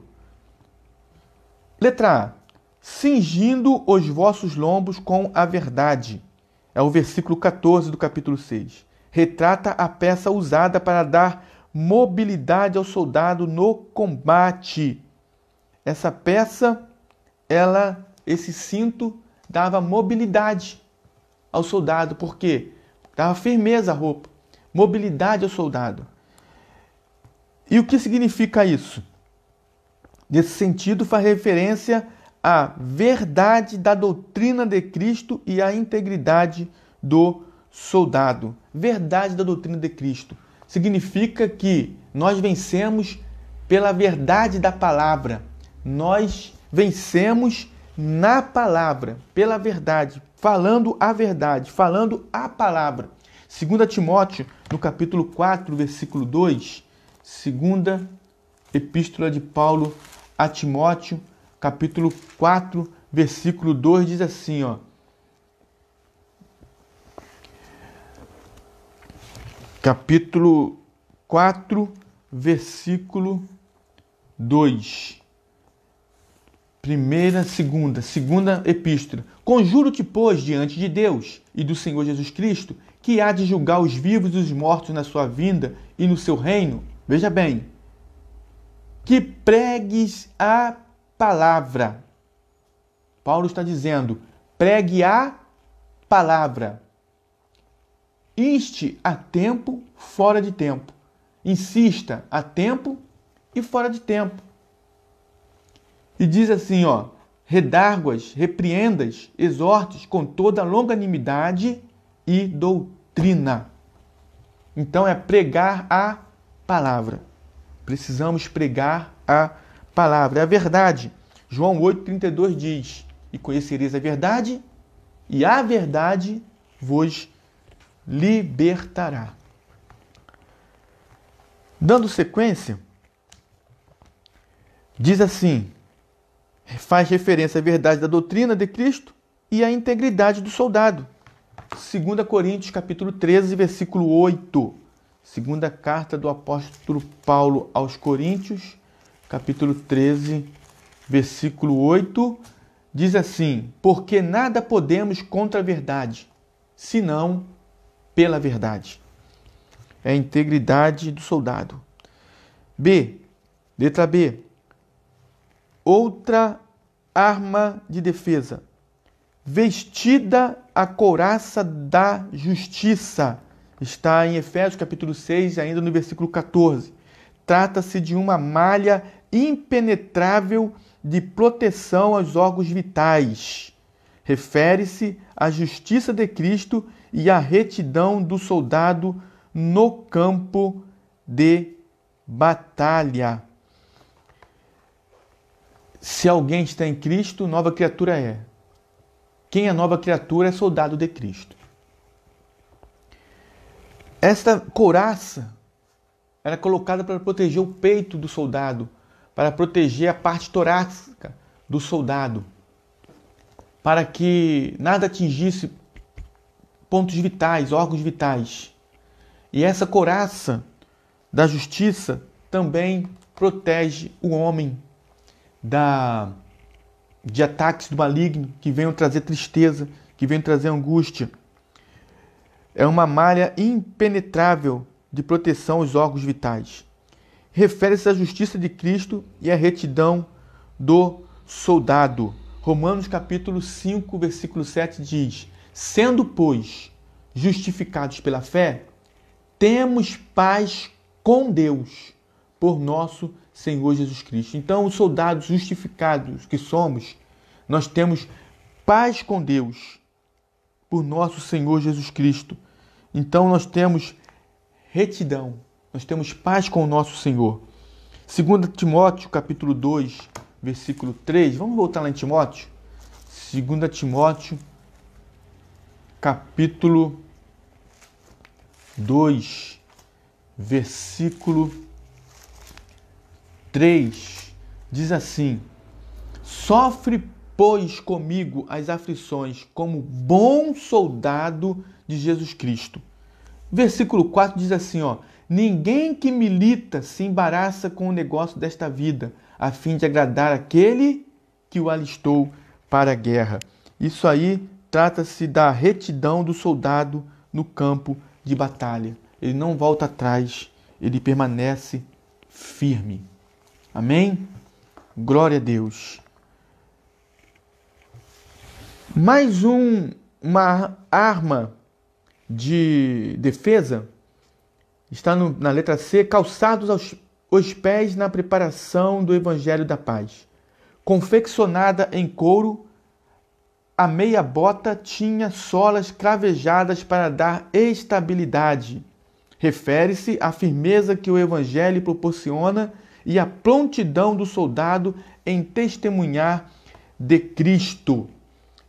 Letra A. Cingindo os vossos lombos com a verdade. É o versículo 14 do capítulo 6. Retrata a peça usada para dar mobilidade ao soldado no combate. Essa peça, esse cinto, dava mobilidade ao soldado. Por quê? Dava firmeza à roupa. Mobilidade ao soldado. E o que significa isso? Nesse sentido, faz referência à verdade da doutrina de Cristo e à integridade do soldado. Verdade da doutrina de Cristo. Significa que nós vencemos pela verdade da palavra. Nós vencemos na palavra, pela verdade, falando a verdade, falando a palavra. 2 Timóteo, no capítulo 4, versículo 2, segunda epístola de Paulo a Timóteo, capítulo 4, versículo 2, diz assim, capítulo 4, versículo 2. Segunda epístola. Conjuro-te, pois, diante de Deus e do Senhor Jesus Cristo, que há de julgar os vivos e os mortos na sua vinda e no seu reino. Veja bem, que pregues a palavra. Paulo está dizendo, pregue a palavra. Inste a tempo, fora de tempo. Insista a tempo e fora de tempo. E diz assim, redarguas, repreendas, exortes com toda longanimidade e doutrina. Então é pregar a palavra. Precisamos pregar a palavra, é a verdade. João 8,32 diz: e conhecereis a verdade, e a verdade vos libertará. Dando sequência, diz assim, faz referência à verdade da doutrina de Cristo e à integridade do soldado. 2 Coríntios, capítulo 13, versículo 8. Segunda carta do apóstolo Paulo aos Coríntios, capítulo 13, versículo 8, diz assim: porque nada podemos contra a verdade, senão pela verdade. É a integridade do soldado. Letra B. Outra arma de defesa. Vestida a couraça da justiça. Está em Efésios capítulo 6, ainda no versículo 14. Trata-se de uma malha impenetrável de proteção aos órgãos vitais. Refere-se à justiça de Cristo e à retidão do soldado no campo de batalha. Se alguém está em Cristo, nova criatura é. Quem é nova criatura é soldado de Cristo. Esta couraça era colocada para proteger o peito do soldado, para proteger a parte torácica do soldado, para que nada atingisse pontos vitais, órgãos vitais. E essa couraça da justiça também protege o homem de ataques do maligno que venham trazer tristeza, que venham trazer angústia. É uma malha impenetrável de proteção aos órgãos vitais. Refere-se à justiça de Cristo e à retidão do soldado. Romanos capítulo 5, versículo 7 diz: sendo, pois, justificados pela fé, temos paz com Deus por nosso Senhor Jesus Cristo. Então, os soldados justificados que somos, nós temos paz com Deus por nosso Senhor Jesus Cristo. Então, nós temos retidão, nós temos paz com o nosso Senhor. 2 Timóteo, capítulo 2, versículo 3. Vamos voltar lá em Timóteo? 2 Timóteo, capítulo 2, versículo 3. Diz assim: sofre, pois, comigo as aflições como bom soldado de Jesus Cristo. Versículo 4 diz assim, ninguém que milita se embaraça com o negócio desta vida, a fim de agradar aquele que o alistou para a guerra. Isso aí trata-se da retidão do soldado no campo de batalha. Ele não volta atrás, ele permanece firme. Amém? Glória a Deus. Mais uma arma de defesa está na letra C, calçados os pés na preparação do Evangelho da Paz. Confeccionada em couro, a meia bota tinha solas cravejadas para dar estabilidade. Refere-se à firmeza que o Evangelho proporciona e à prontidão do soldado em testemunhar de Cristo.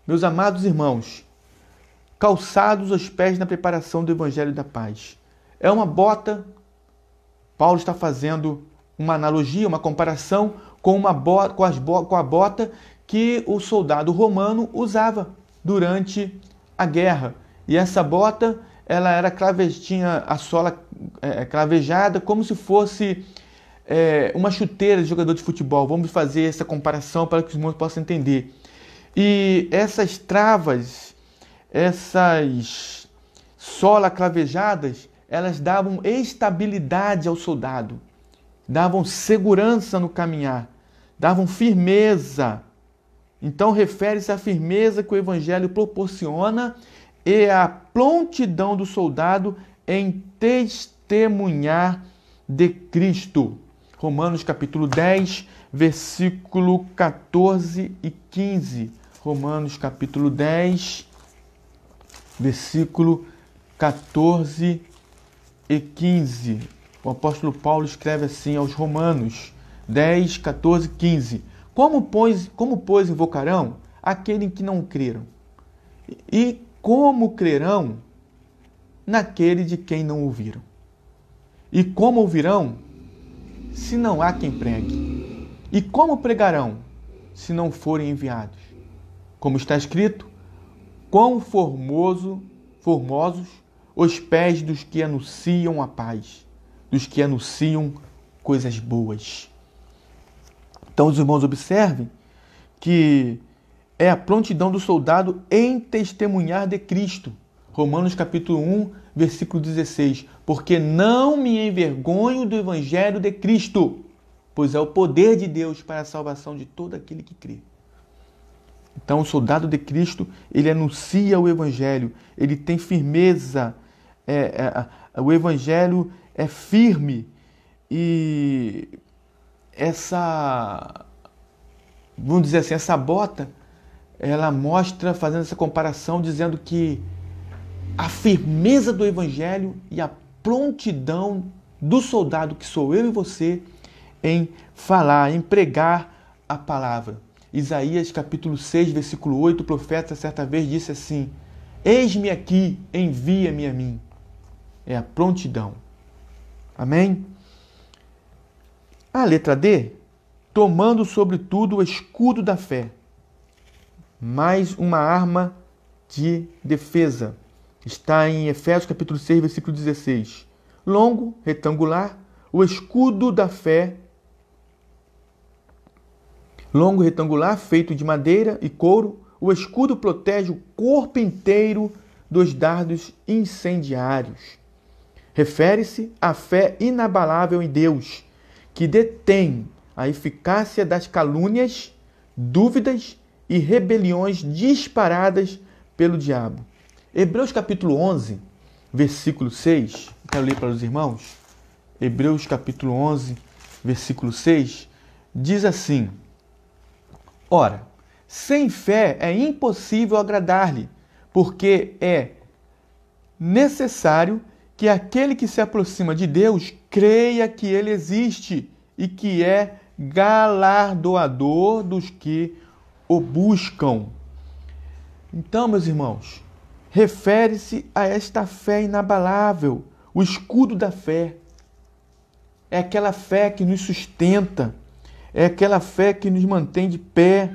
Meus amados irmãos, calçados os pés na preparação do Evangelho da Paz. É uma bota, Paulo está fazendo uma analogia, uma comparação com a bota que o soldado romano usava durante a guerra. E essa bota, ela era tinha a sola cravejada como se fosse uma chuteira de jogador de futebol. Vamos fazer essa comparação para que os irmãos possam entender. E essas travas, essas solas cravejadas, elas davam estabilidade ao soldado, davam segurança no caminhar, davam firmeza. Então, refere-se à firmeza que o Evangelho proporciona e à prontidão do soldado em testemunhar de Cristo. Romanos capítulo 10, versículo 14 e 15. Romanos capítulo 10, versículo 14 e 15. O apóstolo Paulo escreve assim aos Romanos 10, 14 e 15. Como, pois, invocarão aquele em que não creram? E como crerão naquele de quem não ouviram? E como ouvirão, se não há quem pregue? E como pregarão, se não forem enviados? Como está escrito, quão formosos os pés dos que anunciam a paz, dos que anunciam coisas boas. Então, os irmãos, observem que é a prontidão do soldado em testemunhar de Cristo. Romanos capítulo 1, versículo 16. Porque não me envergonho do evangelho de Cristo, pois é o poder de Deus para a salvação de todo aquele que crê. Então, o soldado de Cristo, ele anuncia o evangelho, ele tem firmeza, o evangelho é firme e vamos dizer assim, essa bota, ela mostra, fazendo essa comparação, dizendo que a firmeza do evangelho e a prontidão do soldado, que sou eu e você, em falar, em pregar a palavra. Isaías capítulo 6, versículo 8, o profeta certa vez disse assim: eis-me aqui, envia-me a mim. É a prontidão. Amém? A letra D, tomando sobretudo o escudo da fé, mais uma arma de defesa. Está em Efésios capítulo 6, versículo 16. Longo, retangular, o escudo da fé, longo, retangular, feito de madeira e couro, o escudo protege o corpo inteiro dos dardos incendiários. Refere-se à fé inabalável em Deus, que detém a eficácia das calúnias, dúvidas e rebeliões disparadas pelo diabo. Hebreus capítulo 11, versículo 6, quero ler para os irmãos. Hebreus capítulo 11, versículo 6, diz assim: ora, sem fé é impossível agradar-lhe, porque é necessário que aquele que se aproxima de Deus creia que ele existe e que é galardoador dos que o buscam. Então, meus irmãos, refere-se a esta fé inabalável, o escudo da fé. É aquela fé que nos sustenta, é aquela fé que nos mantém de pé.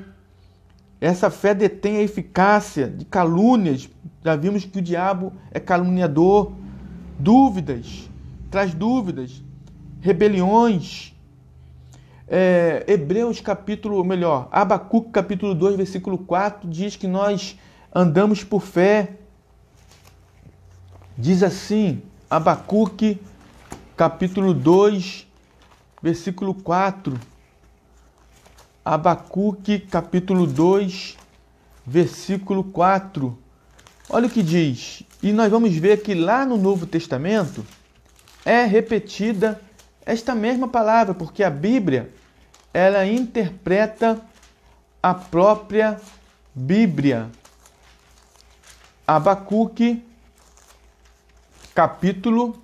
Essa fé detém a eficácia de calúnias. Já vimos que o diabo é caluniador. Traz dúvidas, rebeliões. Abacuque capítulo 2, versículo 4, diz que nós andamos por fé. Diz assim, Abacuque capítulo 2, versículo 4. Abacuque capítulo 2, versículo 4. Olha o que diz. E nós vamos ver que lá no Novo Testamento é repetida esta mesma palavra, porque a Bíblia, ela interpreta a própria Bíblia. Abacuque, capítulo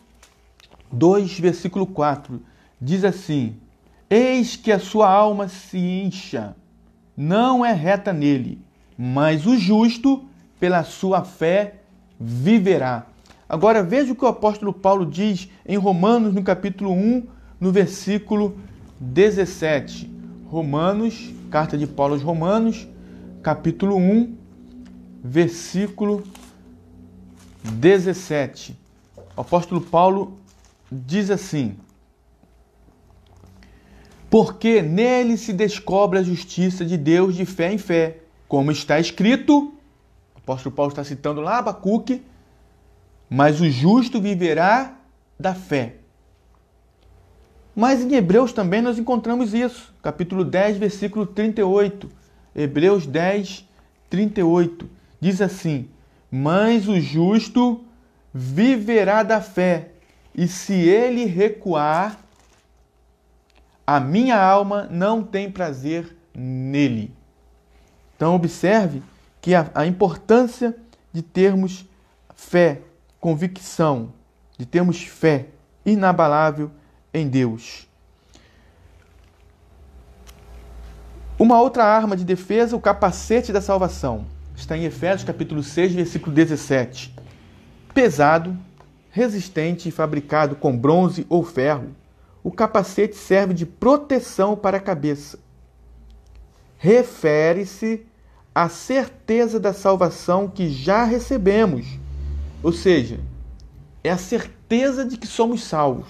2, versículo 4, diz assim: eis que a sua alma se incha, não é reta nele, mas o justo, pela sua fé, viverá. Agora veja o que o apóstolo Paulo diz em Romanos, no capítulo 1, no versículo 17. Romanos, carta de Paulo aos Romanos, capítulo 1, versículo 17. O apóstolo Paulo diz assim: porque nele se descobre a justiça de Deus de fé em fé, como está escrito. O apóstolo Paulo está citando lá Abacuque: mas o justo viverá da fé. Mas em Hebreus também nós encontramos isso. Capítulo 10, versículo 38. Hebreus 10, 38. Diz assim: mas o justo viverá da fé, e se ele recuar, a minha alma não tem prazer nele. Então observe que a importância de termos fé, convicção, de termos fé inabalável em Deus. Uma outra arma de defesa, o capacete da salvação. Está em Efésios capítulo 6, versículo 17. Pesado, resistente e fabricado com bronze ou ferro, o capacete serve de proteção para a cabeça. Refere-se à certeza da salvação que já recebemos. Ou seja, é a certeza de que somos salvos.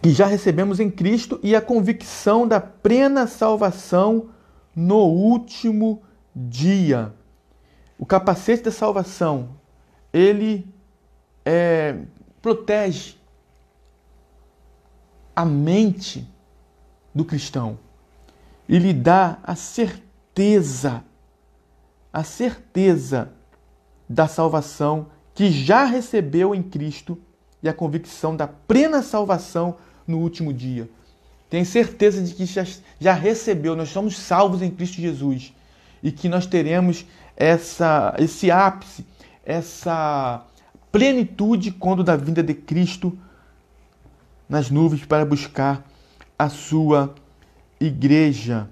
Que já recebemos em Cristo e a convicção da plena salvação no último dia. O capacete da salvação, ele protege a mente do cristão e lhe dá a certeza da salvação que já recebeu em Cristo e a convicção da plena salvação no último dia. Tem certeza de que já recebeu, nós somos salvos em Cristo Jesus e que nós teremos esse ápice, essa plenitude quando da vinda de Cristo nas nuvens para buscar a sua igreja.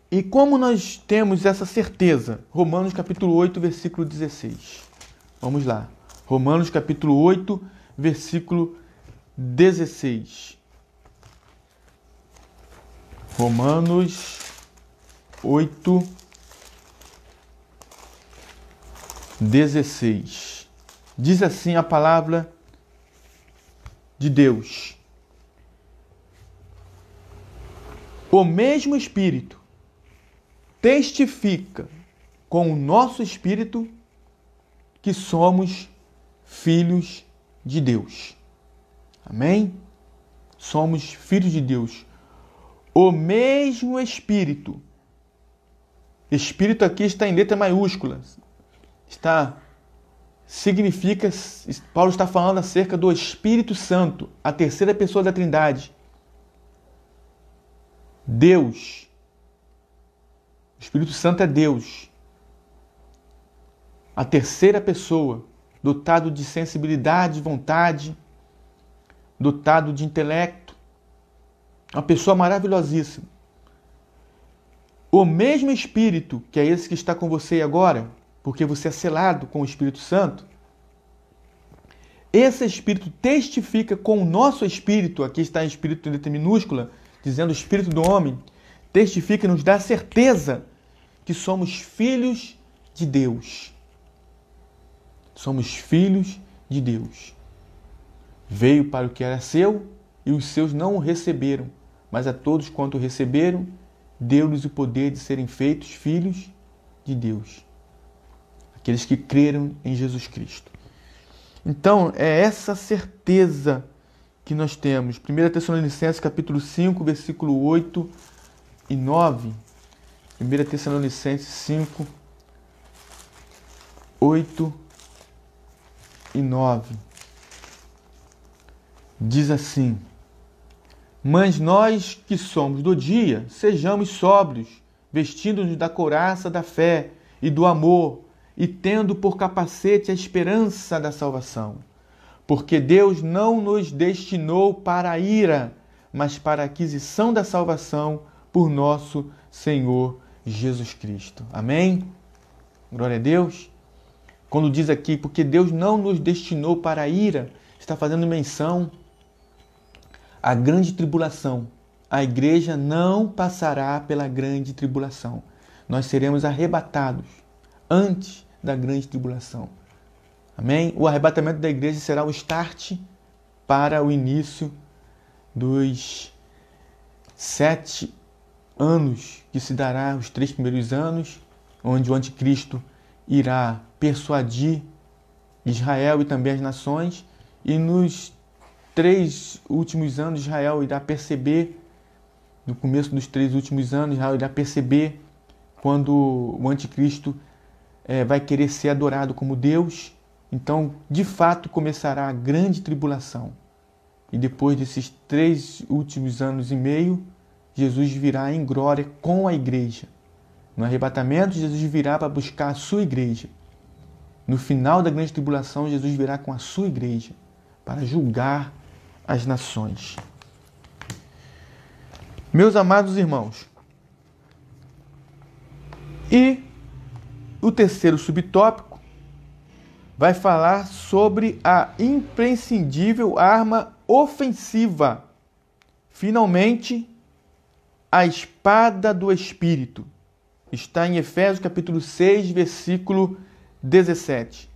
E como nós temos essa certeza? Romanos capítulo 8, versículo 16. Vamos lá. Romanos capítulo 8, versículo 16. Romanos 8, 16. Diz assim a palavra de Deus: o mesmo Espírito testifica com o nosso espírito que somos filhos de Deus. Amém? Somos filhos de Deus. O mesmo Espírito. Espírito aqui está em letra maiúscula. Significa, Paulo está falando acerca do Espírito Santo, a terceira pessoa da Trindade. Deus. O Espírito Santo é Deus. A terceira pessoa, dotado de sensibilidade, vontade, dotado de intelecto. Uma pessoa maravilhosíssima. O mesmo Espírito, que é esse que está com você agora, porque você é selado com o Espírito Santo, esse Espírito testifica com o nosso Espírito, aqui está em Espírito em letra minúscula, dizendo o Espírito do homem, testifica e nos dá a certeza que somos filhos de Deus. Somos filhos de Deus. Veio para o que era seu e os seus não o receberam, mas a todos quanto o receberam, deu-lhes o poder de serem feitos filhos de Deus. Aqueles que creram em Jesus Cristo. Então, é essa certeza que nós temos. 1 Tessalonicenses capítulo 5, versículo 8 e 9. 1 Tessalonicenses 5, 8 e 9. Diz assim: mas nós que somos do dia, sejamos sóbrios, vestindo-nos da couraça da fé e do amor, e tendo por capacete a esperança da salvação. Porque Deus não nos destinou para a ira, mas para a aquisição da salvação por nosso Senhor Jesus Cristo. Amém? Glória a Deus. Quando diz aqui, porque Deus não nos destinou para a ira, está fazendo menção à grande tribulação. A igreja não passará pela grande tribulação. Nós seremos arrebatados antes da grande tribulação. Amém? O arrebatamento da igreja será o start para o início dos 7 anos que se dará, os 3 primeiros anos, onde o anticristo irá persuadir Israel e também as nações, e nos 3 últimos anos Israel irá perceber, no começo dos 3 últimos anos, Israel irá perceber quando o anticristo vai querer ser adorado como Deus. Então, de fato, começará a grande tribulação. E depois desses 3 últimos anos e meio, Jesus virá em glória com a igreja. No arrebatamento, Jesus virá para buscar a sua igreja. No final da grande tribulação, Jesus virá com a sua igreja para julgar as nações. Meus amados irmãos, e o terceiro subtópico vai falar sobre a imprescindível arma ofensiva. Finalmente, a espada do Espírito. Está em Efésios capítulo 6, versículo 17.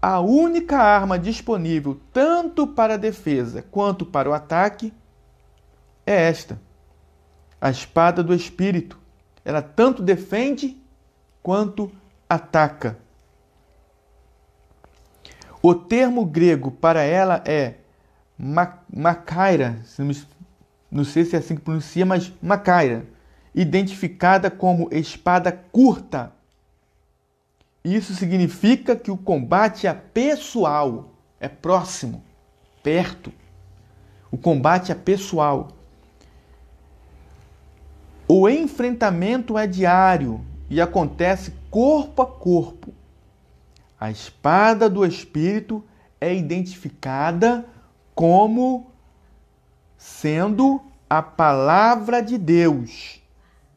A única arma disponível tanto para a defesa quanto para o ataque é esta. A espada do Espírito. Ela tanto defende quanto ataca. O termo grego para ela é makaira, não sei se é assim que pronuncia, mas makaira, identificada como espada curta. Isso significa que o combate é pessoal, é próximo, perto. O combate é pessoal. O enfrentamento é diário e acontece corpo a corpo. A espada do Espírito é identificada como sendo a palavra de Deus,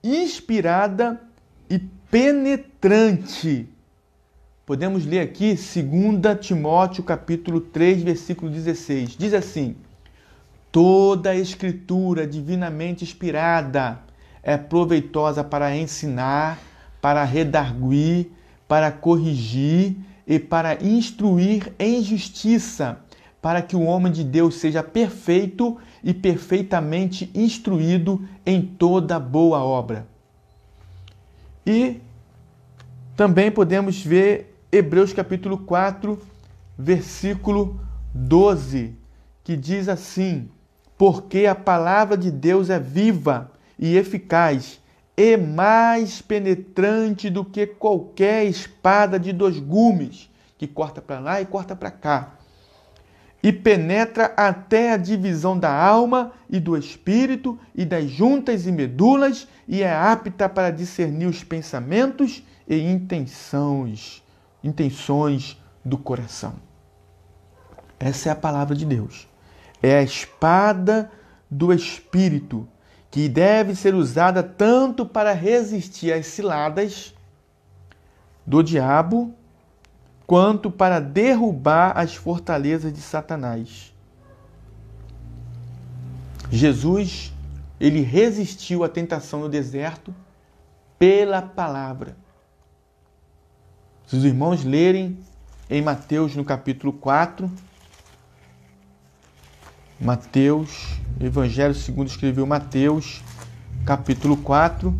inspirada e penetrante. Podemos ler aqui 2 Timóteo capítulo 3, versículo 16. Diz assim: toda a escritura divinamente inspirada é proveitosa para ensinar, para redarguir, para corrigir e para instruir em justiça, para que o homem de Deus seja perfeito e perfeitamente instruído em toda boa obra. E também podemos ver Hebreus capítulo 4, versículo 12, que diz assim: porque a palavra de Deus é viva e eficaz, e mais penetrante do que qualquer espada de 2 gumes, que corta para lá e corta para cá, e penetra até a divisão da alma e do espírito e das juntas e medulas, e é apta para discernir os pensamentos e intenções do coração. Essa é a palavra de Deus. É a espada do Espírito, que deve ser usada tanto para resistir às ciladas do diabo, quanto para derrubar as fortalezas de Satanás. Jesus, ele resistiu à tentação no deserto pela palavra. Se os irmãos lerem em Mateus, no capítulo 4, Mateus, Evangelho segundo escreveu Mateus, capítulo 4,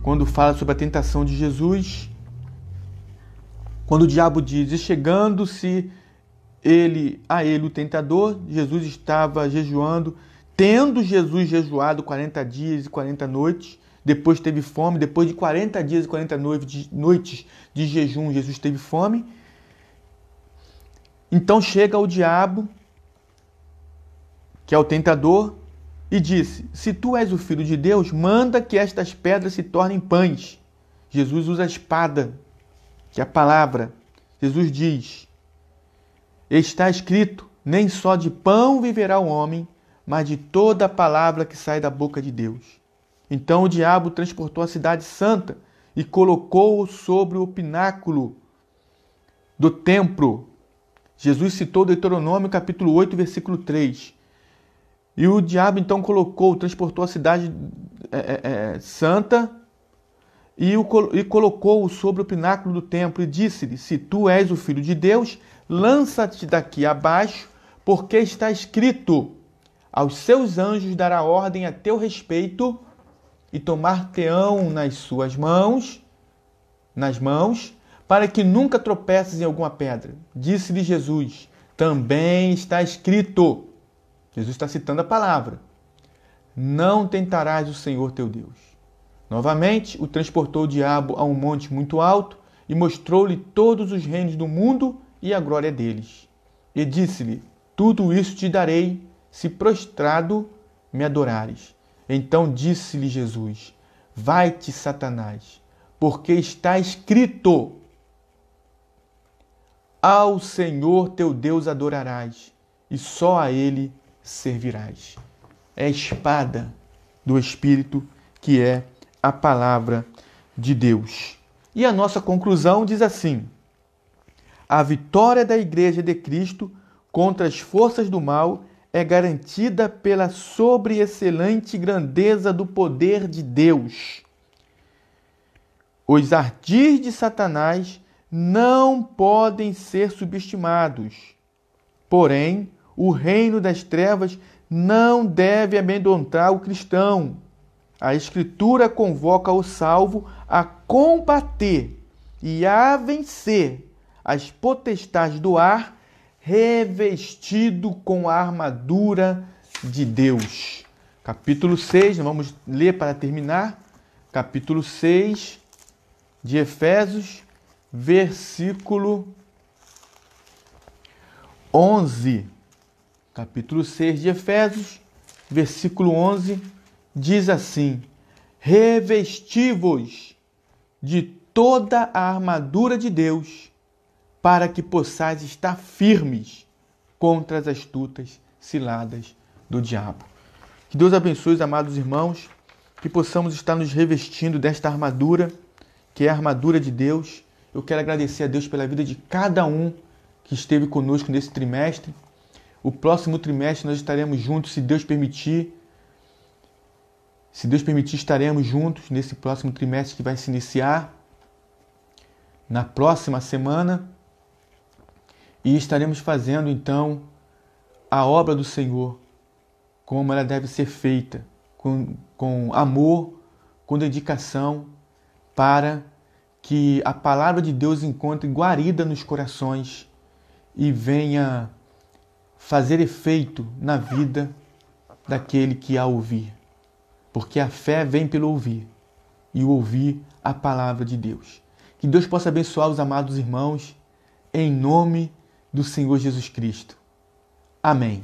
quando fala sobre a tentação de Jesus, quando o diabo diz: e chegando-se a ele o tentador, Jesus estava jejuando, tendo Jesus jejuado 40 dias e 40 noites, depois teve fome, depois de 40 dias e 40 noites de jejum, Jesus teve fome. Então chega o diabo, que é o tentador, e disse: se tu és o Filho de Deus, manda que estas pedras se tornem pães. Jesus usa a espada, que é a palavra. Jesus diz: está escrito, nem só de pão viverá o homem, mas de toda a palavra que sai da boca de Deus. Então o diabo transportou a cidade santa e colocou-o sobre o pináculo do templo. Jesus citou Deuteronômio capítulo 8, versículo 3. E o diabo então transportou a cidade santa e colocou-o sobre o pináculo do templo e disse-lhe: se tu és o Filho de Deus, lança-te daqui abaixo, porque está escrito: aos seus anjos dará ordem a teu respeito e tomar-te-ão nas mãos, para que nunca tropeces em alguma pedra. Disse-lhe Jesus: também está escrito. Jesus está citando a palavra: não tentarás o Senhor teu Deus. Novamente, o transportou o diabo a um monte muito alto e mostrou-lhe todos os reinos do mundo e a glória deles. E disse-lhe: tudo isso te darei, se prostrado me adorares. Então disse-lhe Jesus: vai-te, Satanás, porque está escrito: ao Senhor teu Deus adorarás, e só a Ele servirás. É a espada do Espírito, que é a palavra de Deus. E a nossa conclusão diz assim: a vitória da Igreja de Cristo contra as forças do mal é garantida pela sobreexcelente grandeza do poder de Deus. Os ardis de Satanás não podem ser subestimados. Porém, o reino das trevas não deve amedrontar o cristão. A Escritura convoca o salvo a combater e a vencer as potestades do ar, revestido com a armadura de Deus. Capítulo 6, nós vamos ler para terminar. Capítulo 6 de Efésios, versículo 11. Capítulo 6 de Efésios, versículo 11, diz assim: revesti-vos de toda a armadura de Deus, para que possais estar firmes contra as astutas ciladas do diabo. Que Deus abençoe os amados irmãos, que possamos estar nos revestindo desta armadura, que é a armadura de Deus. Eu quero agradecer a Deus pela vida de cada um que esteve conosco nesse trimestre. O próximo trimestre nós estaremos juntos, se Deus permitir. Se Deus permitir, estaremos juntos nesse próximo trimestre que vai se iniciar na próxima semana. E estaremos fazendo, então, a obra do Senhor, como ela deve ser feita, com amor, com dedicação, para que a palavra de Deus encontre guarida nos corações e venha fazer efeito na vida daquele que a ouvir. Porque a fé vem pelo ouvir, e o ouvir a palavra de Deus. Que Deus possa abençoar os amados irmãos, em nome do Senhor Jesus Cristo. Amém.